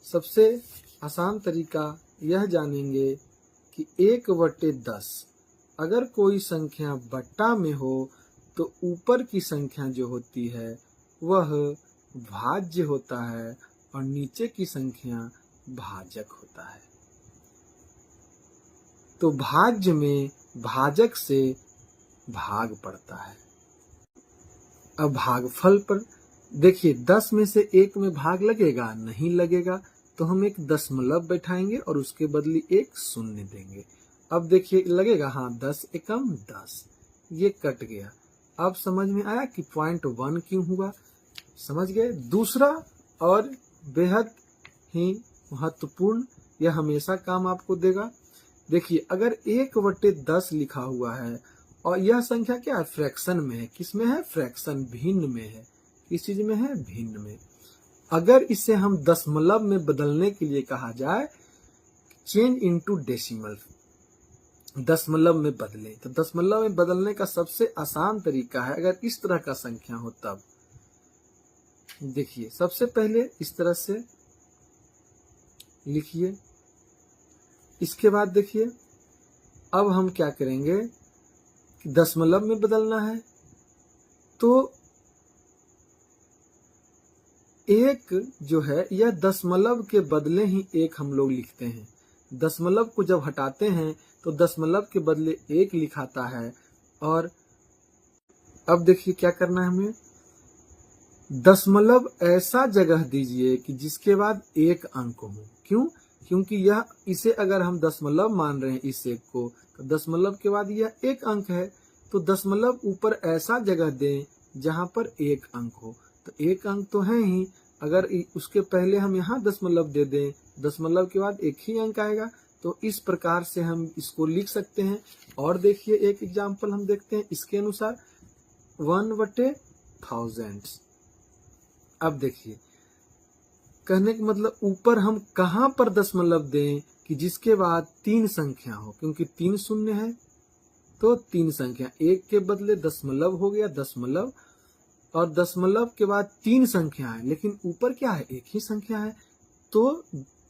सबसे आसान तरीका यह जानेंगे कि 1/10 अगर कोई संख्या बट्टा में हो तो ऊपर की संख्या जो होती है वह भाज्य होता है और नीचे की संख्या भाजक होता है। तो भाज्य में भाजक से भाग पड़ता है। अब भागफल पर देखिए, 10 में से 1 में भाग लगेगा? नहीं लगेगा। तो हम एक दशमलव बैठाएंगे और उसके बदले एक शून्य देंगे। अब देखिए लगेगा, हाँ 10 एकम 10, ये कट गया। अब समझ में आया कि 0.1 क्यों हुआ, समझ गए। दूसरा और बेहद ही महत्वपूर्ण, यह हमेशा काम आपको देगा। देखिए अगर 1/10 लिखा हुआ है और यह संख्या क्या है? फ्रैक्शन में है। किस में है? फ्रैक्शन, भिन्न में है। किस चीज में है? भिन्न में। अगर इसे हम दशमलव में बदलने के लिए कहा जाए, चेंज इनटू डेसिमल, दशमलव में बदले, तो दशमलव में बदलने का सबसे आसान तरीका है, अगर इस तरह का संख्या हो तब देखिए सबसे पहले इस तरह से लिखिए। इसके बाद देखिए अब हम क्या करेंगे कि दशमलव में बदलना है, तो एक जो है यह दशमलव के बदले ही एक हम लोग लिखते हैं। दशमलव को जब हटाते हैं तो दशमलव के बदले 1 लिखाता है। और अब देखिए क्या करना है हमें, दशमलव ऐसा जगह दीजिए कि जिसके बाद 1 अंक हो। क्यों? क्योंकि यह इसे अगर हम दशमलव मान रहे हैं इस 1 को, तो दशमलव के बाद यह 1 अंक है, तो दशमलव ऊपर ऐसा जगह दें जहां पर 1 अंक हो। तो 1 अंक तो है ही, अगर उसके पहले हम यहाँ दशमलव दे दें, दशमलव के बाद 1 ही अंक आएगा। तो इस प्रकार से हम इसको लिख सकते हैं। और देखिए एक एग्जाम्पल हम देखते हैं इसके अनुसार, 1/1000। अब देखिए कहने का मतलब ऊपर हम कहां पर दशमलव दें कि जिसके बाद 3 संख्या हो, क्योंकि 3 शून्य है तो 3 संख्या, 1 के बदले दशमलव हो गया दशमलव, और दशमलव के बाद 3 संख्या है, लेकिन ऊपर क्या है, 1 ही संख्या है, तो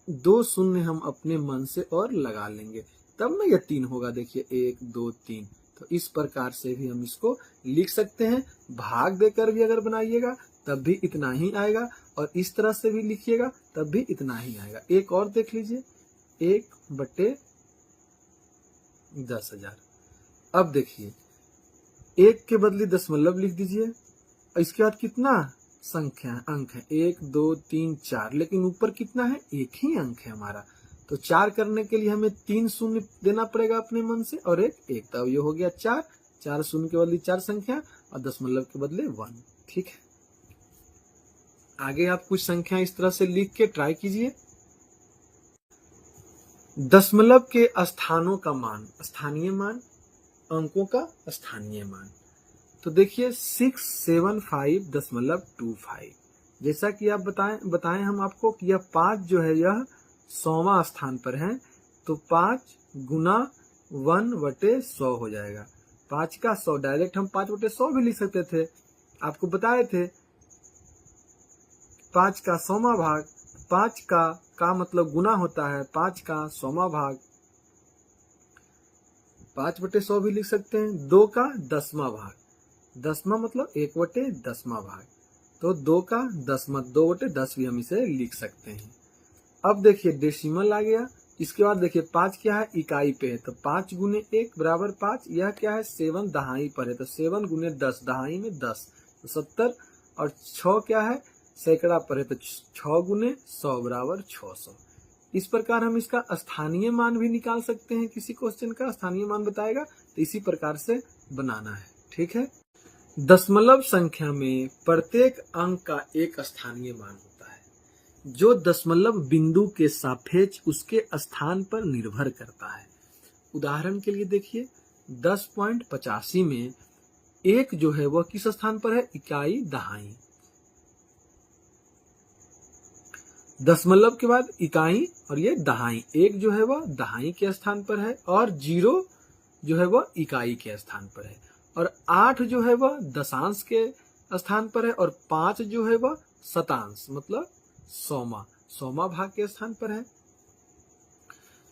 2 शून्य हम अपने मन से और लगा लेंगे, तब ना यह 3 होगा। देखिए 1 2 3, तो इस प्रकार से भी हम इसको लिख सकते हैं। भाग देकर भी अगर बनाइएगा तब भी इतना ही आएगा, और इस तरह से भी लिखिएगा तब भी इतना ही आएगा। एक और देख लीजिए, 1/10,000। अब देखिए 1 के बदले दशमलव लिख दीजिए, इसके बाद कितना संख्या अंक है, 1 2 3 4, लेकिन ऊपर कितना है, 1 ही अंक है हमारा। तो 4 करने के लिए हमें 3 शून्य देना पड़ेगा अपने मन से और 1, तब ये हो गया 4। 4 शून्य के बदले 4 संख्या और दशमलव के बदले 1। ठीक है, आगे आप कुछ संख्या इस तरह से लिख के ट्राई कीजिए। दशमलव के स्थानों का मान, स्थानीय मान, अंकों का स्थानीय मान। तो देखिए 675.25, जैसा कि आप बताएं हम आपको कि यह 5 जो है यह 100वां स्थान पर है, तो 5 गुना 1/100 हो जाएगा। 5 का 100, डायरेक्ट हम 5/100 भी लिख सकते थे, आपको बताए थे। 5 का 100वां भाग, 5 का मतलब गुना होता है, 5 का 100वां भाग 5/100 भी लिख सकते हैं। 2 का 10वां भाग, 10वां मतलब 1/10वां भाग, तो 2 का 10वां 2/10 भी हम इसे लिख सकते हैं। अब देखिए डेसिमल आ गया, इसके बाद देखिए 5 क्या है, इकाई पे है, तो 5 गुने 1 बराबर 5। यह क्या है, 7 दहाई पर है, तो 7 गुने 10, दहाई में 10 तो 70, और 6 क्या है, सैकड़ा पर है, तो 6 गुने 100 बराबर 600। इस प्रकार हम इसका स्थानीय मान भी निकाल सकते हैं। किसी क्वेश्चन का स्थानीय मान बताएगा तो इसी प्रकार से बनाना है। ठीक है, दशमलव संख्या में प्रत्येक अंक का एक स्थानीय मान होता है, जो दशमलव बिंदु के सापेक्ष उसके स्थान पर निर्भर करता है। उदाहरण के लिए देखिए 10.85 में 1 जो है वह किस स्थान पर है, इकाई दहाई। दशमलव के बाद इकाई और ये दहाई, 1 जो है वह दहाई के स्थान पर है, और 0 जो है वह इकाई के स्थान पर है, और 8 जो है वह दशांश के स्थान पर है, और 5 जो है वह शतांश मतलब 100वां भाग के स्थान पर है।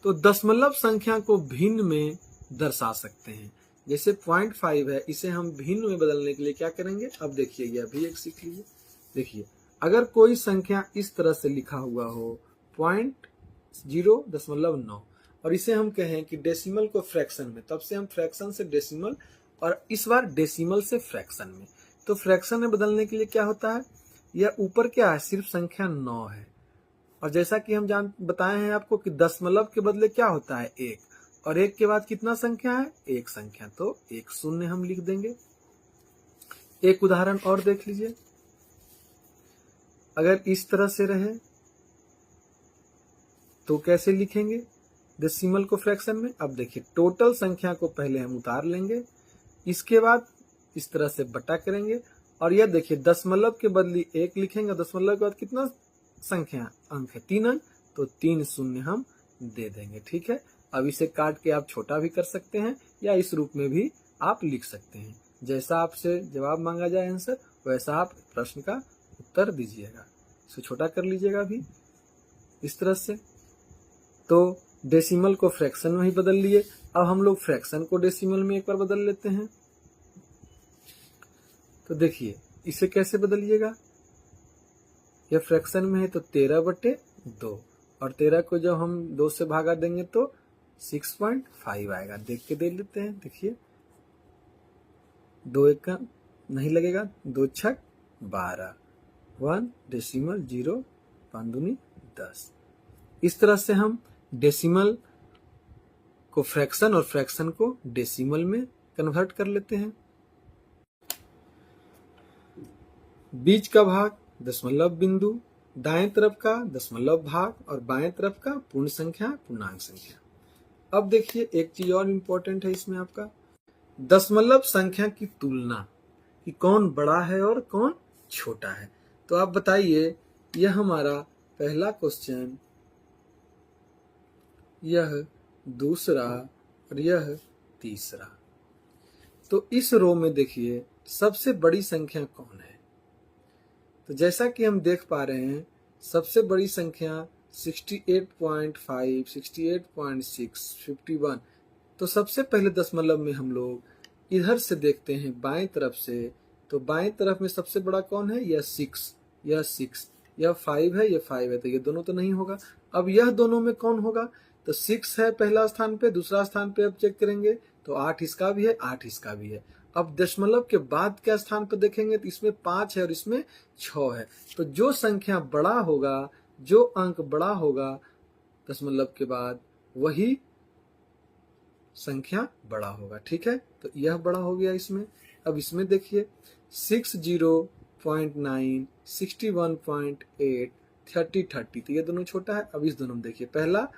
तो दशमलव संख्या को भिन्न में दर्शा सकते हैं। जैसे 0.5 है, इसे हम भिन्न में बदलने के लिए क्या करेंगे, अब देखिए यह भी एक सीख लीजिए। देखिए अगर कोई संख्या इस तरह से लिखा हुआ हो 0.9, और इसे हम कहें कि डेसिमल को फ्रैक्शन में, तब से हम फ्रैक्शन से डेसिमल, और इस बार डेसिमल से फ्रैक्शन में। तो फ्रैक्शन में बदलने के लिए क्या होता है, यह ऊपर क्या है, सिर्फ संख्या 9 है, और जैसा कि हम बताए हैं आपको कि दशमलव के बदले क्या होता है, 1, और 1 के बाद कितना संख्या है, 1 संख्या, तो 1 शून्य हम लिख देंगे। एक उदाहरण और देख लीजिए, अगर इस तरह से रहे तो कैसे लिखेंगे डेसिमल को फ्रैक्शन में। अब देखिए टोटल संख्या को पहले हम उतार लेंगे, इसके बाद इस तरह से बटा करेंगे, और यह देखिए दशमलव के बदले 1 लिखेंगे, दशमलव के बाद कितना संख्या अंक है, 3 अंक, तो 3 शून्य हम दे देंगे। ठीक है, अब इसे काट के आप छोटा भी कर सकते हैं, या इस रूप में भी आप लिख सकते हैं। जैसा आपसे जवाब मांगा जाए आंसर, वैसा आप प्रश्न का उत्तर दीजिएगा। इसे छोटा कर लीजिएगा भी इस तरह से। तो डेसिमल को फ्रैक्शन में ही बदल लिए, अब हम लोग फ्रैक्शन को डेसिमल में एक बार बदल लेते हैं। तो देखिए इसे कैसे बदलिएगा, यह फ्रैक्शन में है तो 13/2, और 13 को जब हम 2 से भागा देंगे तो 6.5 आएगा। देख के दे लेते हैं, देखिए 2 एक का नहीं लगेगा, 2 छक 12, 1.0 5 दूनी 10। इस तरह से हम डेसिमल को फ्रैक्शन और फ्रैक्शन को डेसिमल में कन्वर्ट कर लेते हैं। बीच का भाग दशमलव बिंदु, दाएं तरफ का दशमलव भाग और बाएं तरफ का पूर्ण संख्या पूर्णांक संख्या। अब देखिए एक चीज और इंपॉर्टेंट है इसमें, आपका दशमलव संख्या की तुलना कि कौन बड़ा है और कौन छोटा है। तो आप बताइए, यह हमारा पहला क्वेश्चन, यह दूसरा और यह तीसरा। तो इस रो में देखिए सबसे बड़ी संख्या कौन है। तो जैसा कि हम देख पा रहे हैं, सबसे बड़ी संख्या 68.5, 68.6, 51। तो सबसे पहले दशमलव में हम लोग इधर से देखते हैं बाएं तरफ से। तो बाएं तरफ में सबसे बड़ा कौन है, यह 6, यह 6, यह 5 है, यह 5 है, तो ये दोनों तो नहीं होगा। अब यह दोनों में कौन होगा, तो 6 है पहला स्थान पे, दूसरा स्थान पे अब चेक करेंगे तो 8 इसका भी है, 8 इसका भी है। अब दशमलव के बाद क्या स्थान पर देखेंगे तो इसमें 5 है और इसमें 6 है। तो जो संख्या बड़ा होगा, जो अंक बड़ा होगा दशमलव के बाद, वही संख्या बड़ा होगा। ठीक है, तो यह बड़ा हो गया इसमें। अब इसमें देखिए 60.9, 61.8, 30, तो ये दोनों छोटा है। अब इस दोनों में देखिए, पहला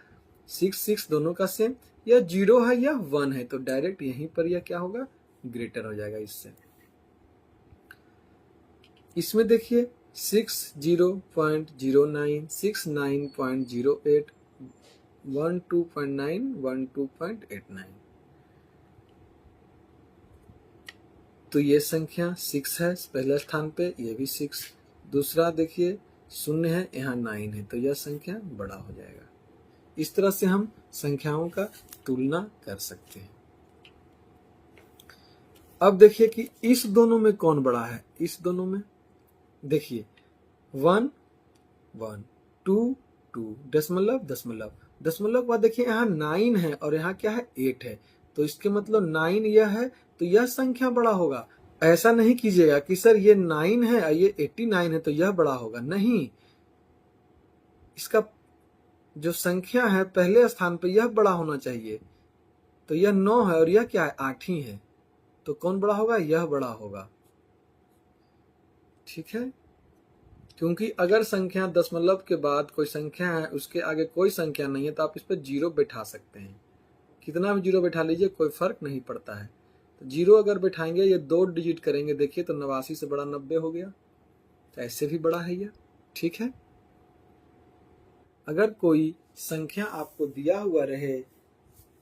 6 दोनों का सेम, यह 0 है या 1 है, तो डायरेक्ट यहीं पर यह क्या होगा, ग्रेटर हो जाएगा इससे। इसमें देखिए 60.09, 69.08, 12.9, 12.89, तो ये संख्या 6 है पहले स्थान पे, ये भी 6। दूसरा देखिए 0 है, यहाँ 9 है, तो यह संख्या बड़ा हो जाएगा। इस तरह से हम संख्याओं का तुलना कर सकते हैं। अब देखिए कि इस दोनों में कौन बड़ा है। इस दोनों में देखिए 1, 1, 2, 2, दशमलव दशमलव दशमलव के बाद देखिए यहाँ 9 है और यहाँ क्या है, 8 है, तो इसके मतलब 9 यह है, तो यह संख्या बड़ा होगा। ऐसा नहीं कीजिएगा कि सर ये 9 है और ये 89 है तो यह बड़ा होगा, नहीं। इसका जो संख्या है पहले स्थान पर यह बड़ा होना चाहिए। तो यह 9 है और यह क्या है, 8 ही है, तो कौन बड़ा होगा, यह बड़ा होगा। ठीक है, क्योंकि अगर संख्या दशमलव के बाद कोई संख्या है, उसके आगे कोई संख्या नहीं है, तो आप इस पर 0 बैठा सकते हैं। कितना भी 0 बैठा लीजिए, कोई फर्क नहीं पड़ता है। तो 0 अगर बैठाएंगे, ये 2 डिजिट करेंगे, देखिए तो 89 से बड़ा 90 हो गया, तो ऐसे भी बड़ा है यह। ठीक है, अगर कोई संख्या आपको दिया हुआ रहे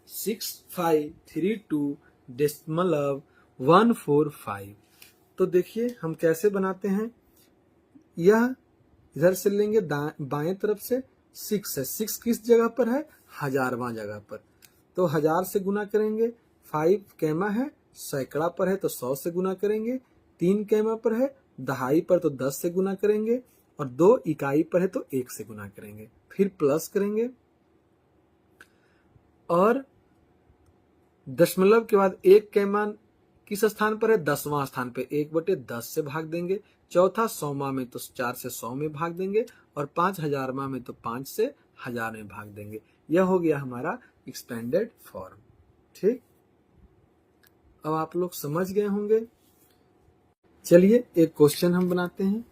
6532.145, तो देखिए हम कैसे बनाते हैं। यह इधर से लेंगे बाएं तरफ से, 6 है, 6 किस जगह पर है, 1000वां जगह पर, तो 1000 से गुना करेंगे। 5 कैमा है, सैकड़ा पर है तो 100 से गुना करेंगे। 3 कैमा पर है, दहाई पर तो 10 से गुना करेंगे, और 2 इकाई पर है तो 1 से गुना करेंगे। फिर प्लस करेंगे और दशमलव के बाद 1 कैमा किस स्थान पर है, 10वां स्थान पे, 1/10 से भाग देंगे। चौथा 100वां में तो 4 से 100 में भाग देंगे, और 5000वां में तो 5 से 1000 में भाग देंगे। यह हो गया हमारा एक्सपेंडेड फॉर्म। ठीक, अब आप लोग समझ गए होंगे। चलिए एक क्वेश्चन हम बनाते हैं।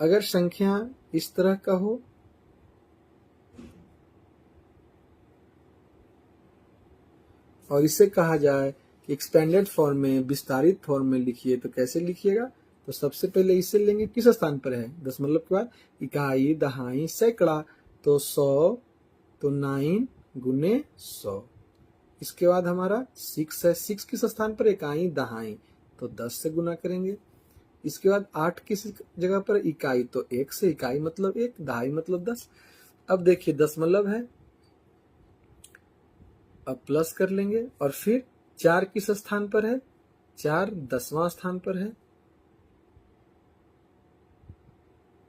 अगर संख्या इस तरह का हो, और इसे कहा जाए कि एक्सपेंडेड फॉर्म में, विस्तारित फॉर्म में लिखिए, तो कैसे लिखिएगा। तो सबसे पहले इसे लेंगे, किस स्थान पर है, दशमलव के बाद इकाई, दहाई, सैकड़ा, तो 100, तो 9 गुने 100। इसके बाद हमारा 6 है, 6 किस स्थान पर, इकाई, दहाई, तो 10 से गुना करेंगे। इसके बाद 8 किस जगह पर, इकाई, तो 1 से, इकाई मतलब 1, दहाई मतलब 10। अब देखिए दशमलव है, अब प्लस कर लेंगे, और फिर 4 किस स्थान पर है, 4 10वां स्थान पर है,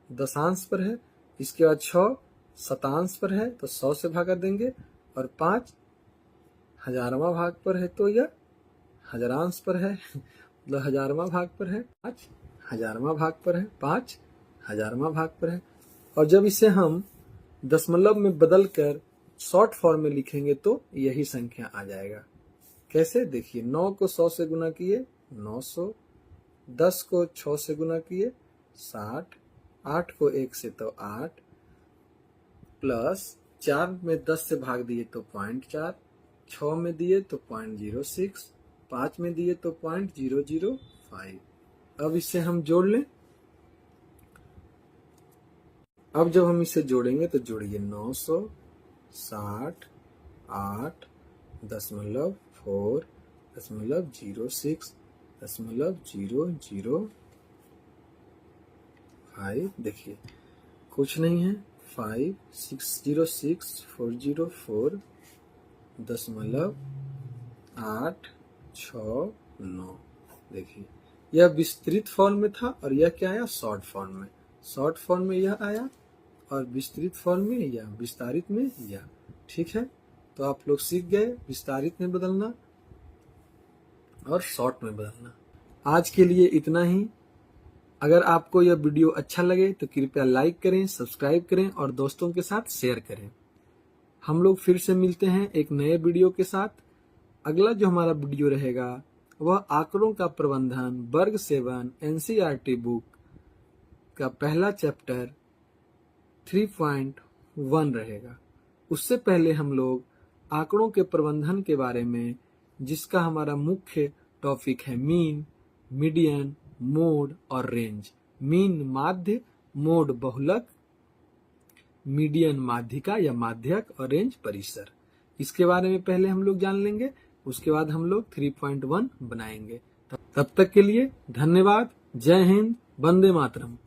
दशांश पर है। इसके बाद 6 शतांश पर है, तो 100 से भागा देंगे, और 5 हजारवां भाग पर है तो यह हजारांश पर है, मतलब हजारवां भाग पर है। 5 हजारवां भाग पर है, 5 हजारवां भाग पर है। और जब इसे हम दशमलव में बदल कर शॉर्ट फॉर्म में लिखेंगे तो यही संख्या आ जाएगा। कैसे? देखिए, 9 को 100 से गुना किए 900, 10 को 6 से गुना किए 60, 8 को 1 से तो 8, प्लस 4 में 10 से भाग दिए तो 0.4, 6 में दिए तो 0.06, 5 में दिए तो 0.005। अब इसे हम जोड़ लें। अब जब हम इसे जोड़ेंगे तो जोड़िए 960, 8, .4, .06, .005। देखिए कुछ नहीं है, 5, 606, 404, .869। देखिए यह विस्तृत फॉर्म में था और यह क्या आया? शॉर्ट फॉर्म में। शॉर्ट फॉर्म में यह आया और विस्तृत फॉर्म में या विस्तारित में यह। ठीक है, तो आप लोग सीख गए विस्तारित में बदलना और शॉर्ट में बदलना। आज के लिए इतना ही। अगर आपको यह वीडियो अच्छा लगे तो कृपया लाइक करें, सब्सक्राइब करें और दोस्तों के साथ शेयर करें। हम लोग फिर से मिलते हैं एक नए वीडियो के साथ। अगला जो हमारा वीडियो रहेगा वह आंकड़ों का प्रबंधन वर्ग 7 NCERT बुक का पहला चैप्टर 3.1 रहेगा। उससे पहले हम लोग आंकड़ों के प्रबंधन के बारे में, जिसका हमारा मुख्य टॉपिक है मीन, मीडियन, मोड और रेंज। मीन माध्य, मोड बहुलक, मीडियन माध्यिका या माध्यक और रेंज परिसर। इसके बारे में पहले हम लोग जान लेंगे, उसके बाद हम लोग 3.1 बनाएंगे। तब तक के लिए धन्यवाद। जय हिंद, वंदे मातरम।